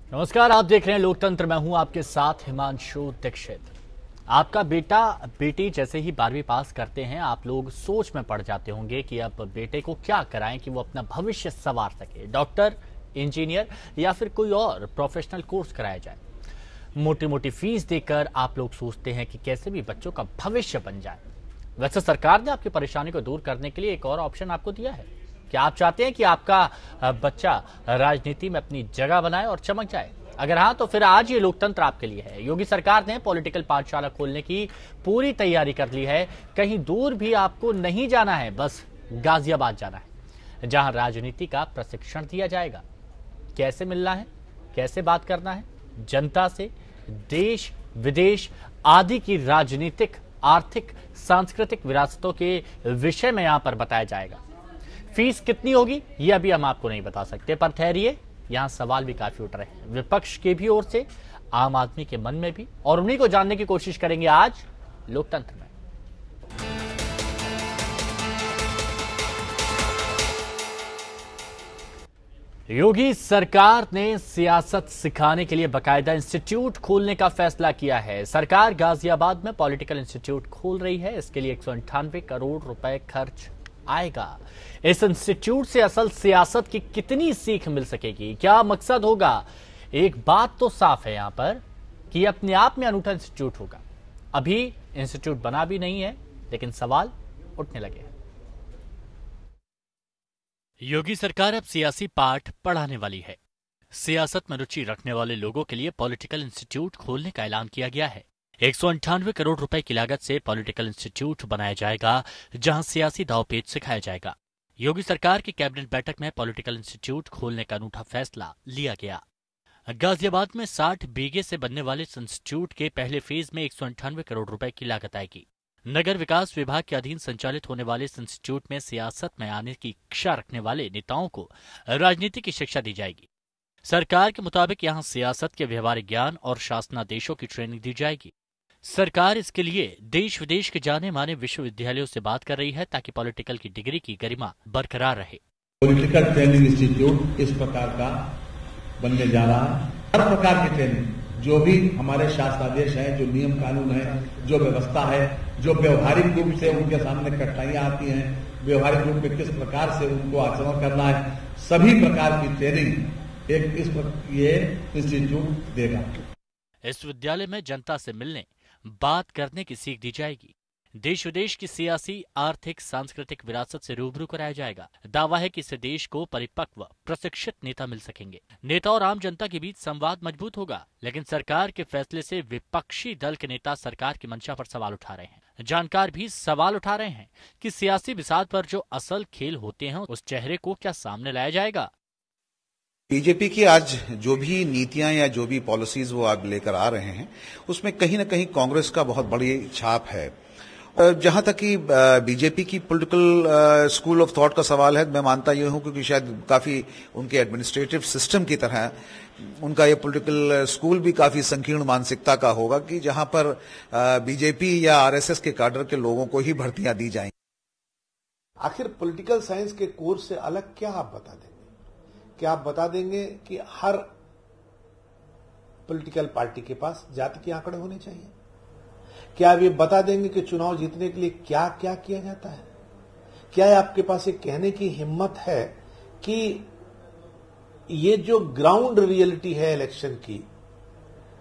नमस्कार, आप देख रहे हैं लोकतंत्र। मैं हूं आपके साथ हिमांशु दीक्षित। आपका बेटा बेटी जैसे ही 12वीं पास करते हैं, आप लोग सोच में पड़ जाते होंगे कि अब बेटे को क्या कराएं कि वो अपना भविष्य संवार सके। डॉक्टर, इंजीनियर या फिर कोई और प्रोफेशनल कोर्स कराया जाए। मोटी मोटी फीस देकर आप लोग सोचते हैं कि कैसे भी बच्चों का भविष्य बन जाए। वैसे सरकार ने आपकी परेशानी को दूर करने के लिए एक और ऑप्शन आपको दिया है। क्या आप चाहते हैं कि आपका बच्चा राजनीति में अपनी जगह बनाए और चमक जाए? अगर हाँ, तो फिर आज ये लोकतंत्र आपके लिए है। योगी सरकार ने पॉलिटिकल पाठशाला खोलने की पूरी तैयारी कर ली है। कहीं दूर भी आपको नहीं जाना है, बस गाजियाबाद जाना है, जहां राजनीति का प्रशिक्षण दिया जाएगा। कैसे मिलना है, कैसे बात करना है जनता से, देश विदेश आदि की राजनीतिक, आर्थिक, सांस्कृतिक विरासतों के विषय में यहां पर बताया जाएगा। फीस कितनी होगी ये अभी हम आपको नहीं बता सकते, पर ठहरिए, यहां सवाल भी काफी उठ रहे हैं, विपक्ष के भी ओर से, आम आदमी के मन में भी, और उन्हीं को जानने की कोशिश करेंगे आज लोकतंत्र में। योगी सरकार ने सियासत सिखाने के लिए बाकायदा इंस्टीट्यूट खोलने का फैसला किया है। सरकार गाजियाबाद में पॉलिटिकल इंस्टीट्यूट खोल रही है। इसके लिए 198 करोड़ रुपए खर्च आएगा। इस इंस्टीट्यूट से असल सियासत की कितनी सीख मिल सकेगी, क्या मकसद होगा? एक बात तो साफ है यहां पर कि यह अपने आप में अनूठा इंस्टीट्यूट होगा। अभी इंस्टीट्यूट बना भी नहीं है, लेकिन सवाल उठने लगे हैं। योगी सरकार अब सियासी पाठ पढ़ाने वाली है। सियासत में रुचि रखने वाले लोगों के लिए पॉलिटिकल इंस्टीट्यूट खोलने का ऐलान किया गया है। 198 करोड़ रुपए की लागत से पॉलिटिकल इंस्टीट्यूट बनाया जाएगा, जहां सियासी दांवपेच सिखाया जाएगा। योगी सरकार की कैबिनेट बैठक में पॉलिटिकल इंस्टीट्यूट खोलने का अनूठा फैसला लिया गया। गाजियाबाद में 60 बीघे से बनने वाले इस इंस्टीट्यूट के पहले फेज में 198 करोड़ रुपए की लागत आएगी। नगर विकास विभाग के अधीन संचालित होने वाले इस इंस्टीट्यूट में सियासत में आने की इच्छा रखने वाले नेताओं को राजनीति की शिक्षा दी जाएगी। सरकार के मुताबिक यहां सियासत के व्यवहारिक ज्ञान और शासनादेशों की ट्रेनिंग दी जाएगी। सरकार इसके लिए देश विदेश के जाने माने विश्वविद्यालयों से बात कर रही है, ताकि पॉलिटिकल की डिग्री की गरिमा बरकरार रहे। पॉलिटिकल ट्रेनिंग इंस्टीट्यूट इस प्रकार का बनने जा रहा है। हर प्रकार की ट्रेनिंग, जो भी हमारे शासनादेश है, जो नियम कानून है, जो व्यवस्था है, जो व्यवहारिक रूप से उनके सामने कठिनाइयां आती हैं, व्यवहारिक रूप में किस प्रकार से उनको आचरण करना है, सभी प्रकार की ट्रेनिंग ये इंस्टीट्यूट देगा। इस विद्यालय में जनता से मिलने, बात करने की सीख दी जाएगी। देश विदेश की सियासी, आर्थिक, सांस्कृतिक विरासत से रूबरू कराया जाएगा। दावा है कि इससे देश को परिपक्व, प्रशिक्षित नेता मिल सकेंगे। नेता और आम जनता के बीच संवाद मजबूत होगा। लेकिन सरकार के फैसले से विपक्षी दल के नेता सरकार की मंशा पर सवाल उठा रहे हैं। जानकार भी सवाल उठा रहे हैं कि सियासी बिसात पर जो असल खेल होते हैं, उस चेहरे को क्या सामने लाया जाएगा? बीजेपी की आज जो भी नीतियां या जो भी पॉलिसीज वो आप लेकर आ रहे हैं, उसमें कहीं न कहीं कांग्रेस का बहुत बड़ी छाप है। जहां तक कि बीजेपी की पॉलिटिकल स्कूल ऑफ थॉट का सवाल है, मैं मानता ये हूं क्योंकि शायद काफी उनके एडमिनिस्ट्रेटिव सिस्टम की तरह उनका ये पॉलिटिकल स्कूल भी काफी संकीर्ण मानसिकता का होगा कि जहां पर बीजेपी या आरएसएस के काडर के लोगों को ही भर्तियां दी जाएंगी। आखिर पॉलिटिकल साइंस के कोर्स से अलग क्या आप बता देंगे? क्या आप बता देंगे कि हर पॉलिटिकल पार्टी के पास जाति के आंकड़े होने चाहिए? क्या आप ये बता देंगे कि चुनाव जीतने के लिए क्या क्या किया जाता है? क्या आपके पास ये कहने की हिम्मत है कि ये जो ग्राउंड रियलिटी है इलेक्शन की,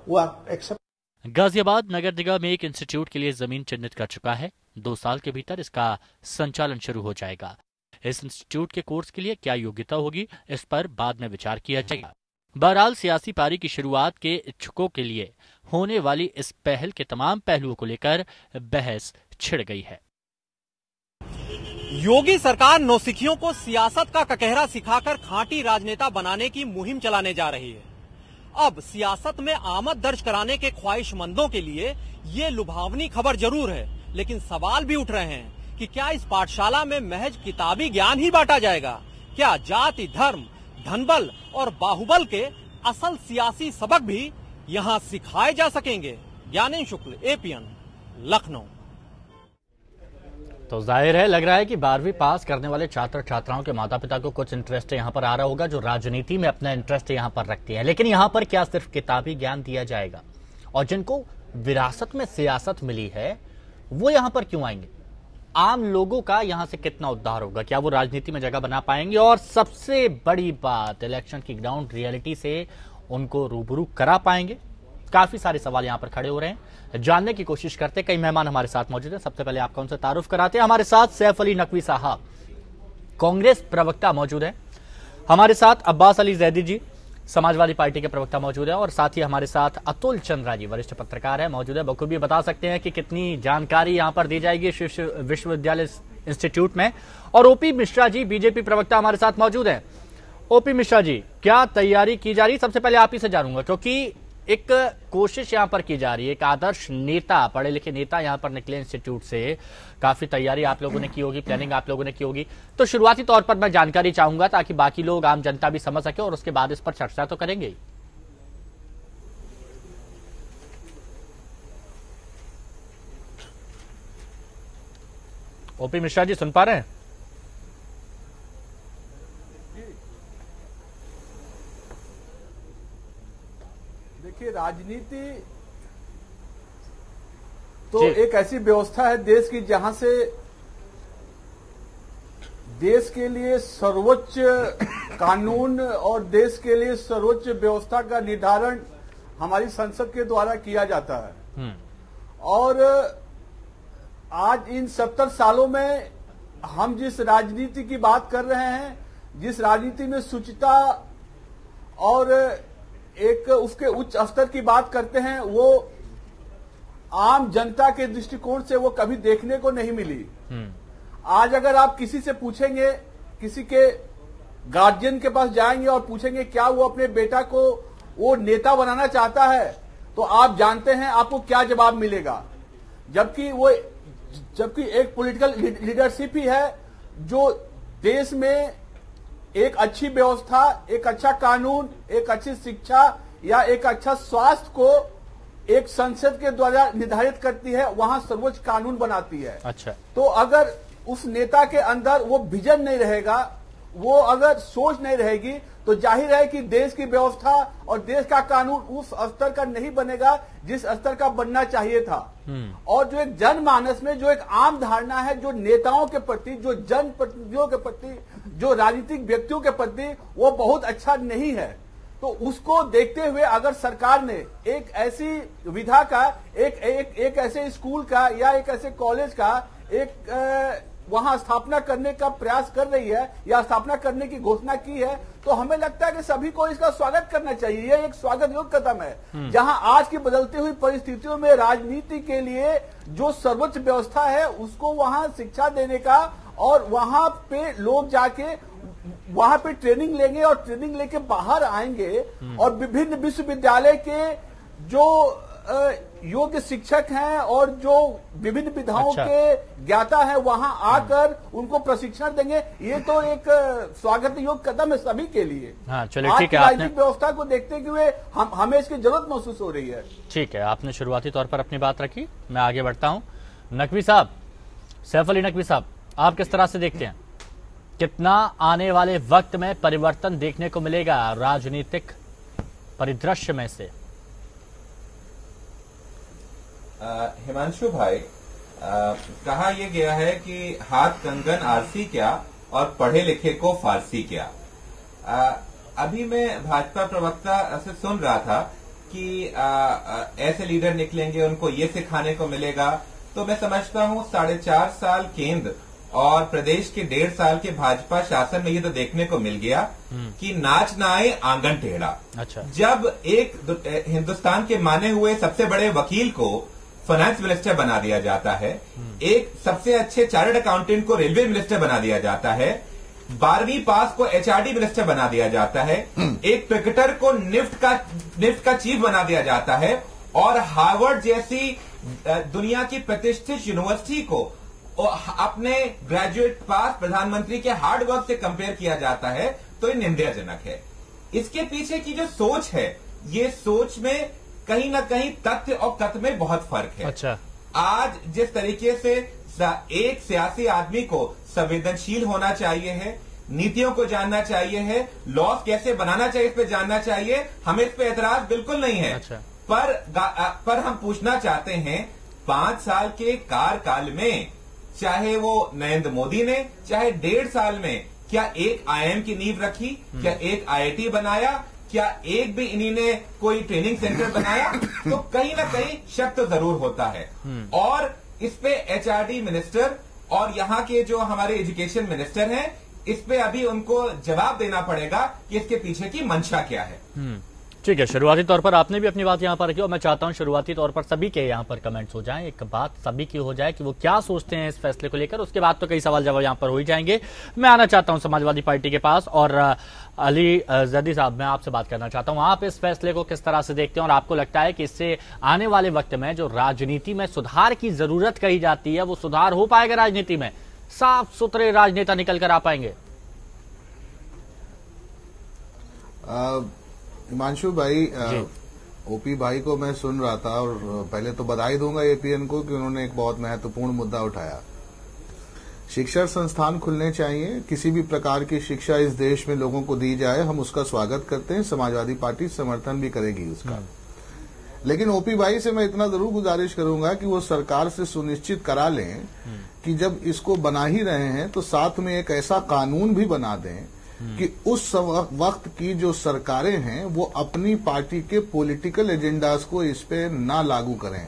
वो आप एक्सेप्ट? गाजियाबाद नगर निगम में एक इंस्टीट्यूट के लिए जमीन चिन्हित कर चुका है। 2 साल के भीतर इसका संचालन शुरू हो जाएगा। इस इंस्टीट्यूट के कोर्स के लिए क्या योग्यता होगी, इस पर बाद में विचार किया जाएगा। बहरहाल सियासी पारी की शुरुआत के इच्छुकों के लिए होने वाली इस पहल के तमाम पहलुओं को लेकर बहस छिड़ गई है। योगी सरकार नौसिखियों को सियासत का ककहरा सिखाकर खांटी राजनेता बनाने की मुहिम चलाने जा रही है। अब सियासत में आमद दर्ज कराने के ख्वाहिशमंदों के लिए ये लुभावनी खबर जरूर है, लेकिन सवाल भी उठ रहे हैं कि क्या इस पाठशाला में महज किताबी ज्ञान ही बांटा जाएगा? क्या जाति, धर्म, धनबल और बाहुबल के असल सियासी सबक भी यहां सिखाए जा सकेंगे? ज्ञानेंद्र शुक्ल, एपीएन, लखनऊ। तो जाहिर है, लग रहा है कि 12वीं पास करने वाले छात्र छात्राओं के माता पिता को कुछ इंटरेस्ट यहाँ पर आ रहा होगा, जो राजनीति में अपना इंटरेस्ट यहाँ पर रखती है। लेकिन यहाँ पर क्या सिर्फ किताबी ज्ञान दिया जाएगा, और जिनको विरासत में सियासत मिली है वो यहाँ पर क्यों आएंगे? आम लोगों का यहाँ से कितना उद्धार होगा? क्या वो राजनीति में जगह बना पाएंगे? और सबसे बड़ी बात, इलेक्शन की ग्राउंड रियलिटी से उनको रूबरू करा पाएंगे? काफी सारे सवाल यहाँ पर खड़े हो रहे हैं, जानने की कोशिश करते। कई मेहमान हमारे साथ मौजूद हैं। सबसे पहले आपका उनसे तारुफ कराते हैं। हमारे साथ सैफ अली नकवी साहब, कांग्रेस प्रवक्ता मौजूद हैं। हमारे साथ अब्बास अली जैदी जी, समाजवादी पार्टी के प्रवक्ता मौजूद हैं। और साथ ही हमारे साथ अतुल चंद्रा जी, वरिष्ठ पत्रकार है, मौजूद है। बखूबी बता सकते हैं कि कितनी जानकारी यहाँ पर दी जाएगी विश्वविद्यालय इंस्टीट्यूट में। और ओपी मिश्रा जी, बीजेपी प्रवक्ता, हमारे साथ मौजूद है। ओपी मिश्रा जी, क्या तैयारी की जा रही? सबसे पहले आप ही से जानूंगा, क्योंकि एक कोशिश यहां पर की जा रही है, एक आदर्श नेता, पढ़े लिखे नेता यहां पर निकले इंस्टीट्यूट से। काफी तैयारी आप लोगों ने की होगी, प्लानिंग आप लोगों ने की होगी। तो शुरुआती तौर पर मैं जानकारी चाहूंगा ताकि बाकी लोग, आम जनता भी समझ सके, और उसके बाद इस पर चर्चा तो करेंगे ही। ओपी मिश्रा जी, सुन पा रहे हैं? देखिए, राजनीति तो एक ऐसी व्यवस्था है देश की जहां से देश के लिए सर्वोच्च कानून और देश के लिए सर्वोच्च व्यवस्था का निर्धारण हमारी संसद के द्वारा किया जाता है। और आज इन 70 सालों में हम जिस राजनीति की बात कर रहे हैं, जिस राजनीति में शुचिता और एक उसके उच्च स्तर की बात करते हैं, वो आम जनता के दृष्टिकोण से वो कभी देखने को नहीं मिली। आज अगर आप किसी से पूछेंगे, किसी के गार्जियन के पास जाएंगे और पूछेंगे क्या वो अपने बेटा को वो नेता बनाना चाहता है, तो आप जानते हैं आपको क्या जवाब मिलेगा। जबकि एक पॉलिटिकल लीडरशिप ही है जो देश में एक अच्छी व्यवस्था, एक अच्छा कानून, एक अच्छी शिक्षा या एक अच्छा स्वास्थ्य को एक संसद के द्वारा निर्धारित करती है, वहां सर्वोच्च कानून बनाती है। अच्छा, तो अगर उस नेता के अंदर वो विजन नहीं रहेगा, वो अगर सोच नहीं रहेगी, तो जाहिर है कि देश की व्यवस्था और देश का कानून उस स्तर का नहीं बनेगा जिस स्तर का बनना चाहिए था। और जो एक जनमानस में जो एक आम धारणा है, जो नेताओं के प्रति, जो जनप्रतिनिधियों के प्रति, जो राजनीतिक व्यक्तियों के प्रति, वो बहुत अच्छा नहीं है। तो उसको देखते हुए अगर सरकार ने एक ऐसी विधा का, एक ऐसे स्कूल का या एक ऐसे कॉलेज का एक वहां स्थापना करने का प्रयास कर रही है या स्थापना करने की घोषणा की है, तो हमें लगता है कि सभी को इसका स्वागत करना चाहिए। यह एक स्वागत योग्य कदम है, जहां आज की बदलती हुई परिस्थितियों में राजनीति के लिए जो सर्वोच्च व्यवस्था है उसको वहां शिक्षा देने का, और वहां पे लोग जाके वहां पे ट्रेनिंग लेंगे और ट्रेनिंग लेके बाहर आएंगे और विभिन्न विश्वविद्यालय के जो योग्य शिक्षक हैं और जो विभिन्न विधाओं के ज्ञाता हैं, वहां आकर उनको प्रशिक्षण देंगे। ये तो एक स्वागत योग्य कदम है सभी के लिए। हाँ, चलिए ठीक है। राजनीतिक व्यवस्था को देखते हुए हमें इसकी जरूरत महसूस हो रही है। ठीक है, आपने शुरुआती तौर पर अपनी बात रखी, मैं आगे बढ़ता हूं। नकवी साहब, सैफ अली नकवी साहब, आप किस तरह से देखते हैं, कितना आने वाले वक्त में परिवर्तन देखने को मिलेगा राजनीतिक परिदृश्य में से? हिमांशु भाई, कहा यह गया है कि हाथ कंगन आरसी क्या और पढ़े लिखे को फारसी क्या। अभी मैं भाजपा प्रवक्ता से सुन रहा था कि ऐसे लीडर निकलेंगे, उनको ये सिखाने को मिलेगा। तो मैं समझता हूं 4.5 साल केंद्र और प्रदेश के 1.5 साल के भाजपा शासन में ये तो देखने को मिल गया कि नाच ना आए आंगन टेढ़ा। अच्छा, जब एक हिंदुस्तान के माने हुए सबसे बड़े वकील को फाइनेंस मिनिस्टर बना दिया जाता है, एक सबसे अच्छे चार्टर्ड अकाउंटेंट को रेलवे मिनिस्टर बना दिया जाता है, 12वीं पास को एचआरडी मिनिस्टर बना दिया जाता है, एक क्रिकेटर को निफ्ट का चीफ बना दिया जाता है, और हार्वर्ड जैसी दुनिया की प्रतिष्ठित यूनिवर्सिटी को अपने ग्रेजुएट पास प्रधानमंत्री के हार्ड वर्क से कंपेयर किया जाता है, तो ये निंदाजनक है। इसके पीछे की जो सोच है, ये सोच में कहीं ना कहीं तथ्य और कथ में बहुत फर्क है। अच्छा, आज जिस तरीके से एक सियासी आदमी को संवेदनशील होना चाहिए है, नीतियों को जानना चाहिए है, लॉस कैसे बनाना चाहिए इस पे जानना चाहिए। हमें इस पे एतराज बिल्कुल नहीं है। अच्छा। पर हम पूछना चाहते हैं 5 साल के कार्यकाल में, चाहे वो नरेंद्र मोदी ने, चाहे 1.5 साल में, क्या एक IIM की नींव रखी? क्या एक IIT बनाया? क्या एक भी इन्हीं ने कोई ट्रेनिंग सेंटर बनाया? तो कहीं ना कहीं शक तो जरूर होता है। और इस पे HRD मिनिस्टर और यहाँ के जो हमारे एजुकेशन मिनिस्टर हैं, इस पे अभी उनको जवाब देना पड़ेगा कि इसके पीछे की मंशा क्या है। ठीक है, शुरुआती तौर पर आपने भी अपनी बात यहाँ पर रखी और मैं चाहता हूँ शुरुआती तौर पर सभी के यहाँ पर कमेंट्स हो जाएं, एक बात सभी की हो जाए कि वो क्या सोचते हैं इस फैसले को लेकर। उसके बाद तो कई सवाल जवाब यहाँ पर हो ही जाएंगे। मैं आना चाहता हूँ समाजवादी पार्टी के पास और अली जैदी साहब, मैं आपसे बात करना चाहता हूँ, आप इस फैसले को किस तरह से देखते हैं और आपको लगता है कि इससे आने वाले वक्त में जो राजनीति में सुधार की जरूरत कही जाती है वो सुधार हो पाएगा? राजनीति में साफ सुथरे राजनेता निकल कर आ पाएंगे? हिमांशु भाई, ओपी भाई को मैं सुन रहा था और पहले तो बधाई दूंगा एपीएन को कि उन्होंने एक बहुत महत्वपूर्ण मुद्दा उठाया। शिक्षा संस्थान खुलने चाहिए, किसी भी प्रकार की शिक्षा इस देश में लोगों को दी जाए, हम उसका स्वागत करते हैं, समाजवादी पार्टी समर्थन भी करेगी उसका। लेकिन ओपी भाई से मैं इतना जरूर गुजारिश करूंगा कि वो सरकार से सुनिश्चित करा लें कि जब इसको बना ही रहे हैं तो साथ में एक ऐसा कानून भी बना दें कि उस वक्त की जो सरकारें हैं वो अपनी पार्टी के पॉलिटिकल एजेंडास को इस पे ना लागू करें।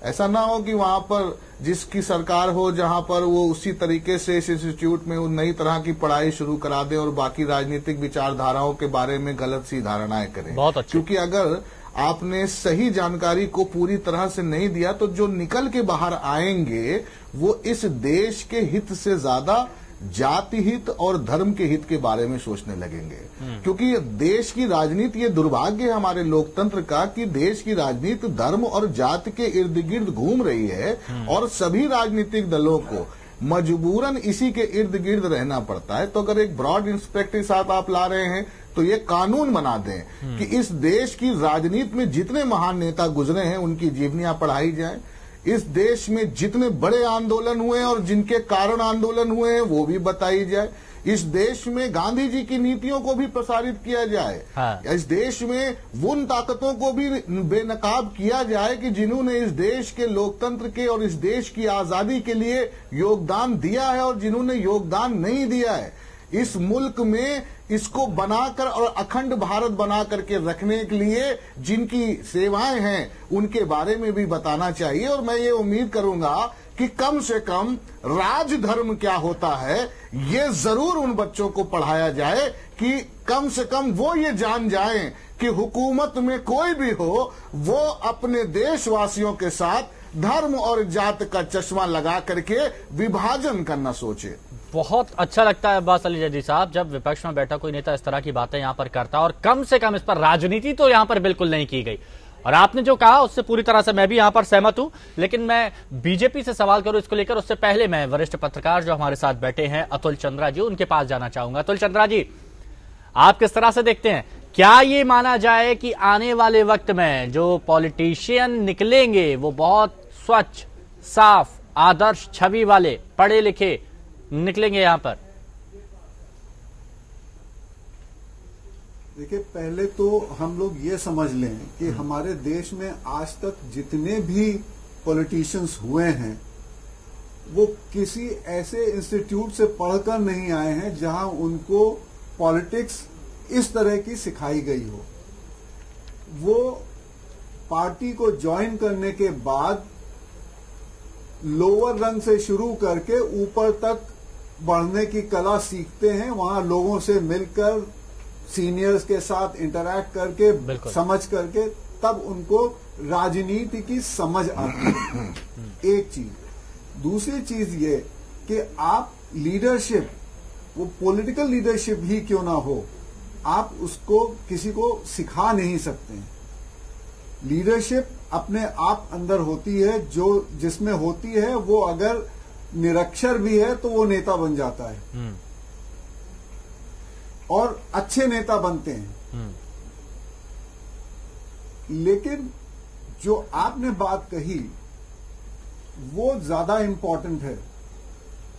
ऐसा ना हो कि वहां पर जिसकी सरकार हो जहां पर वो उसी तरीके से इस इंस्टीट्यूट में नई तरह की पढ़ाई शुरू करा दे और बाकी राजनीतिक विचारधाराओं के बारे में गलत सी धारणाएं करें। बहुत अच्छा। क्योंकि अगर आपने सही जानकारी को पूरी तरह से नहीं दिया तो जो निकल के बाहर आएंगे वो इस देश के हित से ज्यादा जाति हित और धर्म के हित के बारे में सोचने लगेंगे। क्योंकि देश की राजनीति, ये दुर्भाग्य है हमारे लोकतंत्र का कि देश की राजनीति धर्म और जाति के इर्द गिर्द घूम रही है और सभी राजनीतिक दलों को मजबूरन इसी के इर्द गिर्द रहना पड़ता है। तो अगर एक ब्रॉड इंस्पेक्ट के साथ आप ला रहे हैं तो ये कानून बना दें कि इस देश की राजनीति में जितने महान नेता गुजरे हैं उनकी जीवनियां पढ़ाई जाए, इस देश में जितने बड़े आंदोलन हुए और जिनके कारण आंदोलन हुए हैं वो भी बताई जाए, इस देश में गांधी जी की नीतियों को भी प्रसारित किया जाए। हाँ। इस देश में उन ताकतों को भी बेनकाब किया जाए कि जिन्होंने इस देश के लोकतंत्र के और इस देश की आजादी के लिए योगदान दिया है और जिन्होंने योगदान नहीं दिया है। इस मुल्क में इसको बनाकर और अखंड भारत बना करके रखने के लिए जिनकी सेवाएं हैं उनके बारे में भी बताना चाहिए। और मैं ये उम्मीद करूंगा कि कम से कम राजधर्म क्या होता है ये जरूर उन बच्चों को पढ़ाया जाए कि कम से कम वो ये जान जाएं कि हुकूमत में कोई भी हो वो अपने देशवासियों के साथ धर्म और जात का चश्मा लगा करके विभाजन करना सोचे। बहुत अच्छा लगता है अब्बास अली जैदी साहब जब विपक्ष में बैठा कोई नेता इस तरह की बातें यहां पर करता है और कम से कम इस पर राजनीति तो यहां पर बिल्कुल नहीं की गई। और आपने जो कहा उससे पूरी तरह से मैं भी यहां पर सहमत हूं। लेकिन मैं बीजेपी से सवाल करूं इसको लेकर उससे पहले मैं वरिष्ठ पत्रकार जो हमारे साथ बैठे हैं अतुल चंद्रा जी, उनके पास जाना चाहूंगा। अतुल चंद्रा जी, आप किस तरह से देखते हैं, क्या ये माना जाए कि आने वाले वक्त में जो पॉलिटिशियन निकलेंगे वो बहुत स्वच्छ, साफ, आदर्श छवि वाले, पढ़े लिखे निकलेंगे यहां पर? देखिए, पहले तो हम लोग ये समझ लें कि हमारे देश में आज तक जितने भी पॉलिटिशियंस हुए हैं वो किसी ऐसे इंस्टीट्यूट से पढ़कर नहीं आए हैं जहां उनको पॉलिटिक्स इस तरह की सिखाई गई हो। वो पार्टी को ज्वाइन करने के बाद लोअर रंग से शुरू करके ऊपर तक बढ़ने की कला सीखते हैं, वहां लोगों से मिलकर सीनियर्स के साथ इंटरैक्ट करके समझ करके तब उनको राजनीति की समझ आती है। एक चीज। दूसरी चीज ये कि आप लीडरशिप, वो पॉलिटिकल लीडरशिप ही क्यों ना हो, आप उसको किसी को सिखा नहीं सकते। लीडरशिप अपने आप अंदर होती है, जो जिसमें होती है वो अगर निरक्षर भी है तो वो नेता बन जाता है और अच्छे नेता बनते हैं। लेकिन जो आपने बात कही वो ज्यादा इंपॉर्टेंट है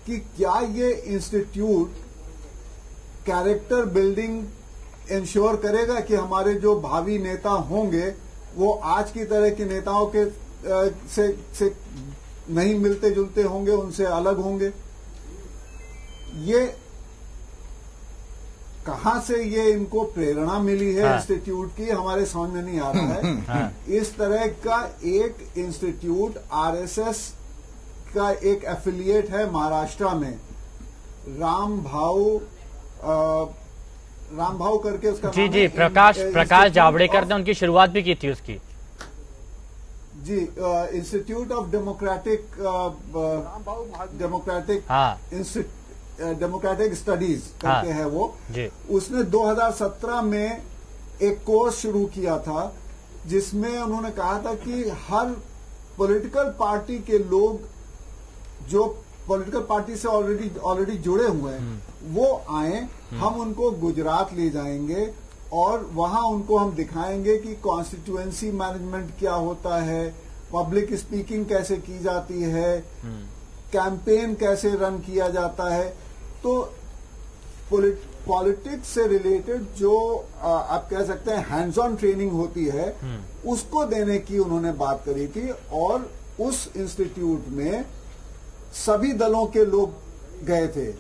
कि क्या ये इंस्टीट्यूट कैरेक्टर बिल्डिंग इंश्योर करेगा कि हमारे जो भावी नेता होंगे वो आज की तरह के नेताओं के से नहीं मिलते जुलते होंगे, उनसे अलग होंगे। ये कहां से ये इनको प्रेरणा मिली है इंस्टीट्यूट की, हमारे समझ में नहीं आ रहा है। इस तरह का एक इंस्टीट्यूट आरएसएस का एक एफिलिएट है महाराष्ट्र में, राम भाऊ करके उसका जी जी, प्रकाश जावड़ेकर ने उनकी शुरुआत भी की थी उसकी। जी, इंस्टीट्यूट ऑफ डेमोक्रेटिक स्टडीज करके है वो। उसने 2017 में एक कोर्स शुरू किया था जिसमें उन्होंने कहा था कि हर पॉलिटिकल पार्टी के लोग जो पॉलिटिकल पार्टी से ऑलरेडी जुड़े हुए हैं वो आए, हम उनको गुजरात ले जाएंगे और वहां उनको हम दिखाएंगे कि कॉन्स्टिट्यूएंसी मैनेजमेंट क्या होता है, पब्लिक स्पीकिंग कैसे की जाती है, कैंपेन कैसे रन किया जाता है। तो पॉलिटिक्स से रिलेटेड जो आप कह सकते हैं हैंड्स ऑन ट्रेनिंग होती है उसको देने की उन्होंने बात करी थी। और उस इंस्टीट्यूट में सभी दलों के लोग गए थे।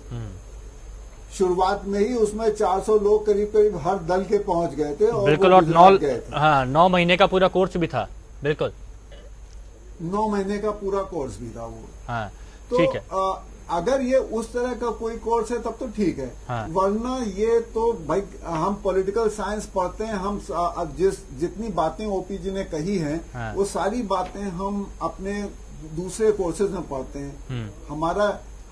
शुरुआत में ही उसमें 400 लोग करीब हर दल के पहुंच गए थे और बिल्कुल, और 9 महीने का पूरा कोर्स भी था। बिल्कुल 9 महीने का पूरा कोर्स भी था वो। तो ठीक है, अगर ये उस तरह का कोई कोर्स है तब तो ठीक है। वरना ये तो भाई हम पॉलिटिकल साइंस पढ़ते हैं, हम जितनी बातें ओपीजी ने कही हैं वो सारी बातें हम अपने दूसरे कोर्सेज में पढ़ते हैं।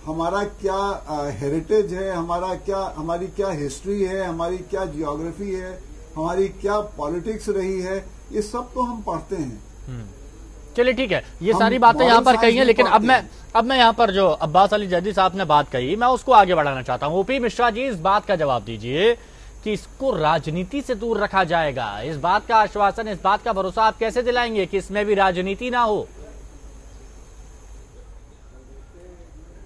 हमारा क्या हेरिटेज है, हमारी क्या हिस्ट्री है, हमारी क्या जियोग्राफी है, हमारी क्या पॉलिटिक्स रही है, ये सब तो हम पढ़ते हैं। चलिए ठीक है, ये सारी बातें यहाँ पर कही हैं, लेकिन अब मैं यहाँ पर जो अब्बास अली जैदी साहब ने बात कही मैं उसको आगे बढ़ाना चाहता हूँ। ओपी मिश्रा जी, इस बात का जवाब दीजिए कि इसको राजनीति से दूर रखा जाएगा। इस बात का आश्वासन, इस बात का भरोसा आप कैसे दिलाएंगे कि इसमें भी राजनीति ना हो?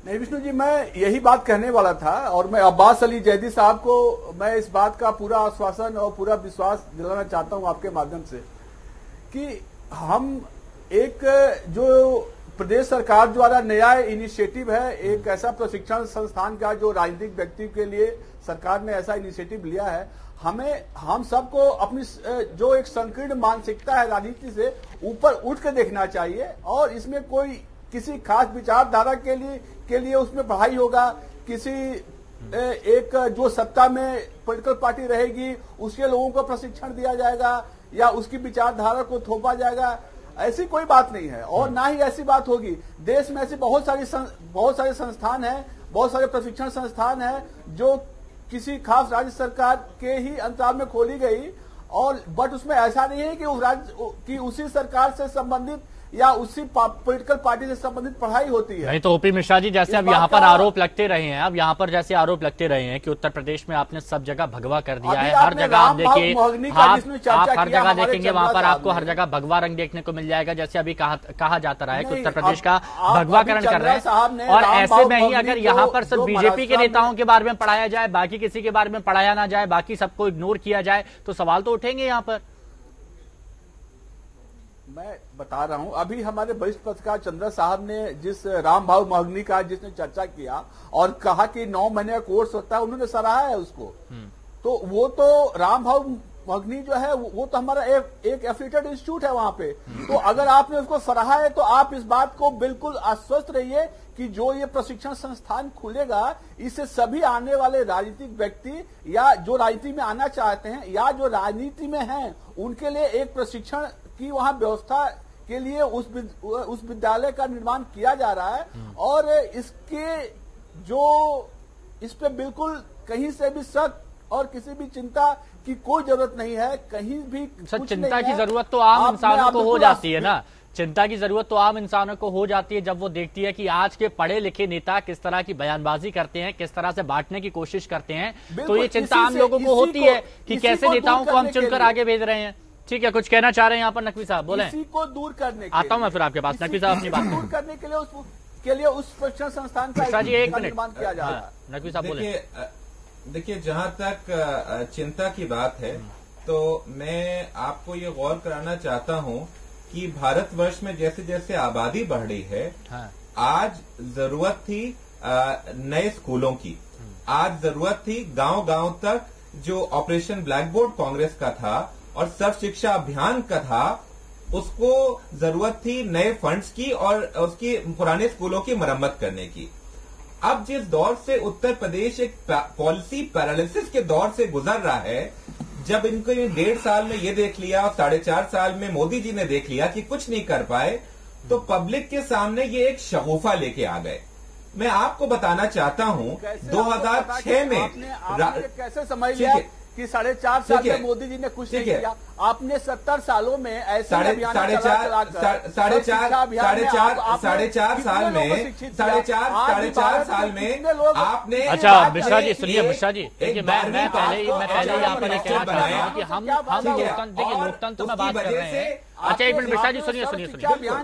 नहीं विष्णु जी, मैं यही बात कहने वाला था और मैं अब्बास अली जैदी साहब को मैं इस बात का पूरा आश्वासन और पूरा विश्वास दिलाना चाहता हूं आपके माध्यम से कि हम एक जो प्रदेश सरकार द्वारा नया इनिशिएटिव है, एक ऐसा प्रशिक्षण संस्थान का जो राजनीतिक व्यक्ति के लिए सरकार ने ऐसा इनिशिएटिव लिया है, हम सबको अपनी जो एक संकीर्ण मानसिकता है राजनीति से ऊपर उठ के देखना चाहिए। और इसमें कोई किसी खास विचारधारा के लिए उसमें पढ़ाई होगा, किसी एक जो सत्ता में पॉलिटिकल पार्टी रहेगी उसके लोगों को प्रशिक्षण दिया जाएगा या उसकी विचारधारा को थोपा जाएगा, ऐसी कोई बात नहीं है। और ना ही ऐसी बात होगी। देश में ऐसी बहुत सारे संस्थान हैं, बहुत सारे प्रशिक्षण संस्थान हैं जो किसी खास राज्य सरकार के ही अंतराल में खोली गई, और बट उसमें ऐसा नहीं है कि उसी सरकार से संबंधित या उसी पॉलिटिकल पार्टी से संबंधित पढ़ाई होती है। नहीं तो ओपी मिश्रा जी, जैसे अब यहाँ पर आरोप लगते रहे हैं, अब यहाँ पर जैसे आरोप लगते रहे हैं कि उत्तर प्रदेश में आपने सब जगह भगवा कर दिया है, हर जगह आप देखिए, आप हर जगह देखेंगे वहां पर आपको हर जगह भगवा रंग देखने को मिल जाएगा। जैसे अभी कहा जाता रहा है कि उत्तर प्रदेश का भगवाकरण कर रहे हैं, और ऐसे में ही अगर यहाँ पर सिर्फ बीजेपी के नेताओं के बारे में पढ़ाया जाए, बाकी किसी के बारे में पढ़ाया ना जाए, बाकी सबको इग्नोर किया जाए, तो सवाल तो उठेंगे यहाँ पर। मैं बता रहा हूं, अभी हमारे वरिष्ठ पत्रकार चंद्रा साहब ने जिस रामभाऊ महगनी का जिसने चर्चा किया और कहा कि 9 महीने का कोर्स होता है, उन्होंने सराहा है उसको। तो वो तो रामभाऊ महगनी जो है वो तो हमारा एक एफिलिएटेड इंस्टीट्यूट है वहां पे। तो अगर आपने उसको सराहा है तो आप इस बात को बिल्कुल आश्वस्त रहिए कि जो ये प्रशिक्षण संस्थान खुलेगा इससे सभी आने वाले राजनीतिक व्यक्ति या जो राजनीति में आना चाहते हैं या जो राजनीति में हैं उनके लिए एक प्रशिक्षण की वहां व्यवस्था के लिए उस विद्यालय का निर्माण किया जा रहा है। और इसके जो इस पे बिल्कुल कहीं से भी शक और किसी भी चिंता की कोई जरूरत नहीं है, कहीं भी सर चिंता की जरूरत तो आम इंसानों को हो जाती है ना, चिंता की जरूरत तो आम इंसानों को हो जाती है जब वो देखती है कि आज के पढ़े लिखे नेता किस तरह की बयानबाजी करते हैं, किस तरह से बांटने की कोशिश करते हैं। तो ये चिंता आम लोगों को होती है कि कैसे नेताओं को हम चुनकर आगे भेज रहे हैं। ठीक है, कुछ कहना चाह रहे हैं यहाँ पर नकवी साहब, बोले। इसी को दूर करने के आता हूँ मैं फिर आपके पास, नकवी साहब अपनी बात दूर करने के लिए उस शिक्षण संस्थान का निर्माण किया जा रहा है। नकवी साहब बोले। देखिए, जहां तक चिंता की बात है, तो मैं आपको ये गौर कराना चाहता हूं कि भारतवर्ष में जैसे जैसे आबादी बढ़ रही है, आज जरूरत थी नए स्कूलों की, आज जरूरत थी गांव गांव तक जो ऑपरेशन ब्लैक बोर्ड कांग्रेस का था और सर्व शिक्षा अभियान का था, उसको जरूरत थी नए फंड्स की और उसकी पुराने स्कूलों की मरम्मत करने की। अब जिस दौर से उत्तर प्रदेश एक पॉलिसी पैरालिसिस के दौर से गुजर रहा है, जब इनको 1.5 साल में ये देख लिया और 4.5 साल में मोदी जी ने देख लिया कि कुछ नहीं कर पाए, तो पब्लिक के सामने ये एक शगुफा लेके आ गए। मैं आपको बताना चाहता हूं 2006 में आपने कैसे समझ लिया कि 4.5 साल में मोदी जी ने कुछ नहीं किया? आपने 70 सालों में ऐसे अभियान साढ़े चार साल में आपने। अच्छा मिश्रा जी सुनिए, मिश्रा जी देखिए, मैं पहले यहाँ पर कहना चाह रहा हूँ कि हम लोकतंत्र, देखिए लोकतंत्र में बात कर रहे हैं। अच्छा एक मिनट मिश्रा जी सुनिए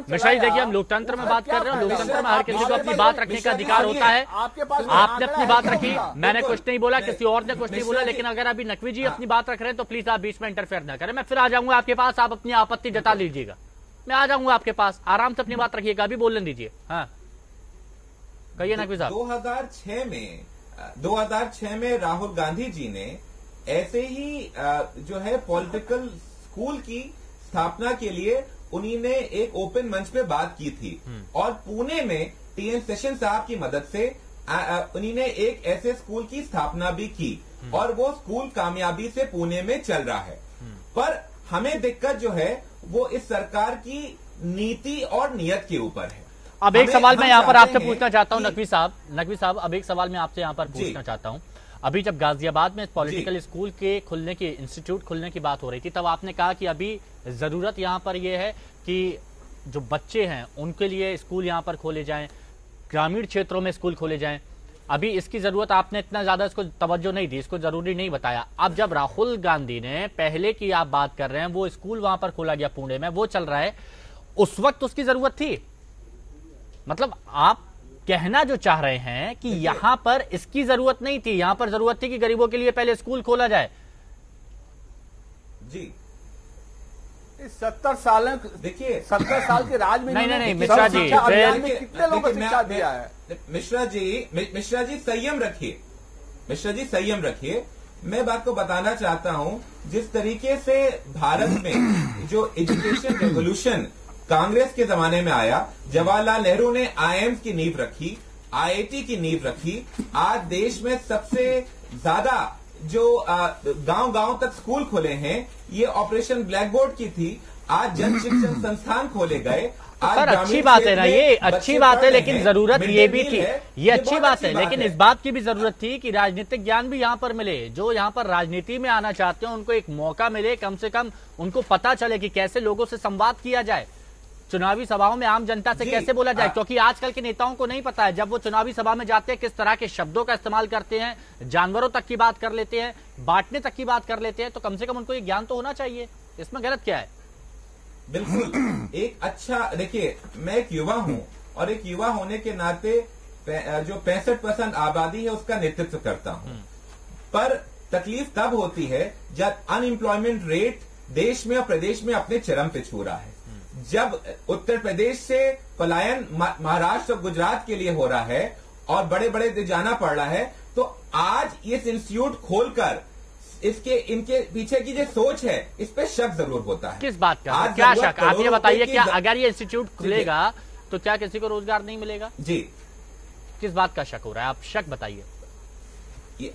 मिश्रा जी, देखिए हम लोकतंत्र में बात कर रहे हैं, लोकतंत्र में हर किसी को अपनी बात रखने का अधिकार होता है। आपने अपनी बात रखी, मैंने कुछ नहीं बोला, किसी और ने कुछ नहीं बोला, लेकिन अगर अभी नकवी जी अपनी बात रख रहे हैं तो प्लीज आप बीच में इंटरफेयर ना करें। मैं फिर आ जाऊंगा आपके पास, आप अपनी आपत्ति जता लीजिएगा, मैं आ जाऊंगा आपके पास, आराम से अपनी बात रखिएगा, अभी बोलने दीजिए। हाँ कहिए नकवी साहब। 2006 में राहुल गांधी जी ने ऐसे ही जो है पॉलिटिकल स्कूल की स्थापना के लिए उन्हीं ने एक ओपन मंच पे बात की थी, और पुणे में टीएन सेशन साहब की मदद से उन्हीं ने एक ऐसे स्कूल की स्थापना भी की, और वो स्कूल कामयाबी से पुणे में चल रहा है। पर हमें दिक्कत जो है वो इस सरकार की नीति और नियत के ऊपर है। अब एक सवाल मैं यहाँ पर आपसे पूछना चाहता हूँ नकवी साहब, अब एक सवाल मैं आपसे यहाँ पर पूछना चाहता हूँ। अभी जब गाजियाबाद में पॉलिटिकल स्कूल के खुलने की, इंस्टीट्यूट खुलने की बात हो रही थी, तब आपने कहा कि अभी जरूरत यहाँ पर यह है कि जो बच्चे हैं उनके लिए स्कूल यहाँ पर खोले जाएं, ग्रामीण क्षेत्रों में स्कूल खोले जाएं। अभी इसकी जरूरत, आपने इतना ज्यादा इसको तवज्जो नहीं दी, इसको जरूरी नहीं बताया। अब जब राहुल गांधी ने पहले की आप बात कर रहे हैं, वो स्कूल वहां पर खोला गया पुणे में, वो चल रहा है, उस वक्त उसकी जरूरत थी? मतलब आप कहना जो चाह रहे हैं कि यहां पर इसकी जरूरत नहीं थी, यहां पर जरूरत थी कि गरीबों के लिए पहले स्कूल खोला जाए। जी 70 साल, देखिए 70 साल के राज में नहीं मिश्रा जी, कितने लोगों को शिक्षा दिया है? मिश्रा जी संयम रखिए, मिश्रा जी संयम रखिए। मैं बात को बताना चाहता हूं, जिस तरीके से भारत में जो एजुकेशन रेवोल्यूशन कांग्रेस के जमाने में आया, जवाहरलाल नेहरू ने आईआईएम्स की नींव रखी, आईआईटी की नींव रखी, आज देश में सबसे ज्यादा जो गांव गांव तक स्कूल खोले हैं, ये ऑपरेशन ब्लैक बोर्ड की थी। आज जन शिक्षण संस्थान खोले गए। सर अच्छी बात है ना, ये अच्छी बात है, लेकिन जरूरत ये भी थी, ये अच्छी बात है, लेकिन इस बात की भी जरूरत थी कि राजनीतिक ज्ञान भी यहाँ पर मिले। जो यहाँ पर राजनीति में आना चाहते हैं उनको एक मौका मिले, कम से कम उनको पता चले कि कैसे लोगों से संवाद किया जाए, चुनावी सभाओं में आम जनता से कैसे बोला जाए, क्योंकि आजकल के नेताओं को नहीं पता है, जब वो चुनावी सभा में जाते हैं किस तरह के शब्दों का इस्तेमाल करते हैं, जानवरों तक की बात कर लेते हैं, बांटने तक की बात कर लेते हैं, तो कम से कम उनको ये ज्ञान तो होना चाहिए। इसमें गलत क्या है? बिल्कुल एक अच्छा, देखिए मैं एक युवा हूं, और एक युवा होने के नाते जो 65% आबादी है उसका नेतृत्व करता हूं, पर तकलीफ तब होती है जब अनएम्प्लॉयमेंट रेट देश में और प्रदेश में अपने चरम पे छू रहा है। जब उत्तर प्रदेश से पलायन महाराष्ट्र और गुजरात के लिए हो रहा है और बड़े बड़े जाना पड़ रहा है, तो आज इस इंस्टीट्यूट खोलकर इनके पीछे की जो सोच है, इस पे शक जरूर होता है। किस बात का? क्या शक? आप ये बताइए, क्या अगर ये इंस्टीट्यूट खुलेगा तो क्या किसी को रोजगार नहीं मिलेगा? जी किस बात का शक हो रहा है? आप शक बताइए।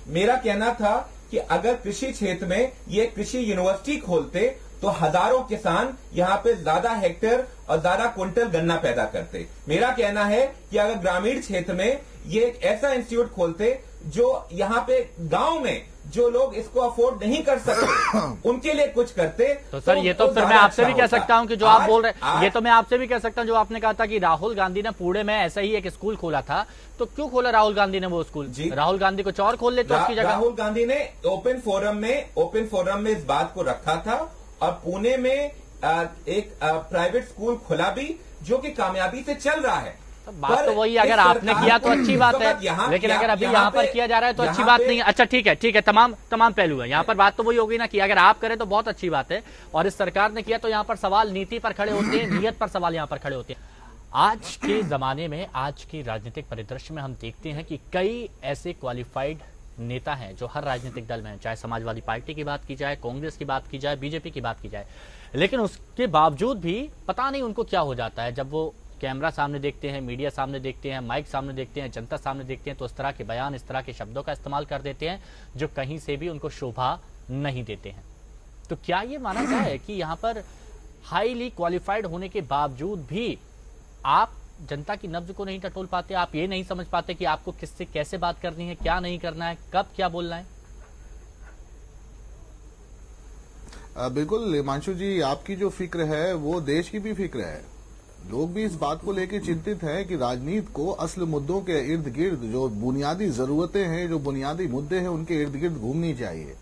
मेरा कहना था कि अगर कृषि क्षेत्र में ये कृषि यूनिवर्सिटी खोलते तो हजारों किसान यहाँ पे ज्यादा हेक्टेयर और ज्यादा क्विंटल गन्ना पैदा करते। मेरा कहना है कि अगर ग्रामीण क्षेत्र में ये एक ऐसा इंस्टीट्यूट खोलते जो यहाँ पे गांव में जो लोग इसको अफोर्ड नहीं कर सकते उनके लिए कुछ करते, तो सर ये तो फिर मैं आपसे भी कह सकता हूँ कि जो आप बोल रहे हैं, ये तो मैं आपसे भी कह सकता हूँ जो आपने कहा था कि राहुल गांधी ने पुणे में ऐसा ही एक स्कूल खोला था, तो क्यों खोला राहुल गांधी ने वो स्कूल? राहुल गांधी कुछ और खोल लेते उसकी जगह। राहुल गांधी ने ओपन फोरम में इस बात को रखा था, और पुणे में एक प्राइवेट स्कूल खुला भी जो कि कामयाबी से चल रहा है। बात तो वही, अगर आपने किया तो अच्छी बात है, लेकिन अगर अभी यहाँ पर किया जा रहा है तो अच्छी बात नहीं है। अच्छा ठीक है, तमाम पहलू है यहाँ पर। बात तो वही होगी ना कि अगर आप करें तो बहुत अच्छी बात है, और इस सरकार ने किया तो यहाँ पर सवाल नीति पर खड़े होते हैं, नियत पर सवाल यहाँ पर खड़े होते हैं। आज के जमाने में, आज के राजनीतिक परिदृश्य में हम देखते हैं कि कई ऐसे क्वालिफाइड नेता हैं जो हर राजनीतिक दल में हैं, चाहे समाजवादी पार्टी की बात की जाए, कांग्रेस की बात की जाए, बीजेपी की बात की जाए, लेकिन उसके बावजूद भी पता नहीं उनको क्या हो जाता है जब वो कैमरा सामने देखते हैं, मीडिया सामने देखते हैं, माइक सामने देखते हैं, जनता सामने देखते हैं, तो इस तरह के बयान, इस तरह के शब्दों का इस्तेमाल कर देते हैं जो कहीं से भी उनको शोभा नहीं देते हैं। तो क्या ये माना जाए कि यहाँ पर हाईली क्वालिफाइड होने के बावजूद भी आप जनता की नब्ज को नहीं टटोल पाते, आप ये नहीं समझ पाते कि आपको किससे कैसे बात करनी है, क्या नहीं करना है, कब क्या बोलना है? बिल्कुल हिमांशु जी, आपकी जो फिक्र है वो देश की भी फिक्र है। लोग भी इस बात को लेकर चिंतित हैं कि राजनीति को असल मुद्दों के इर्द गिर्द, जो बुनियादी जरूरतें हैं, जो बुनियादी मुद्दे हैं, उनके इर्द गिर्द घूमनी चाहिए।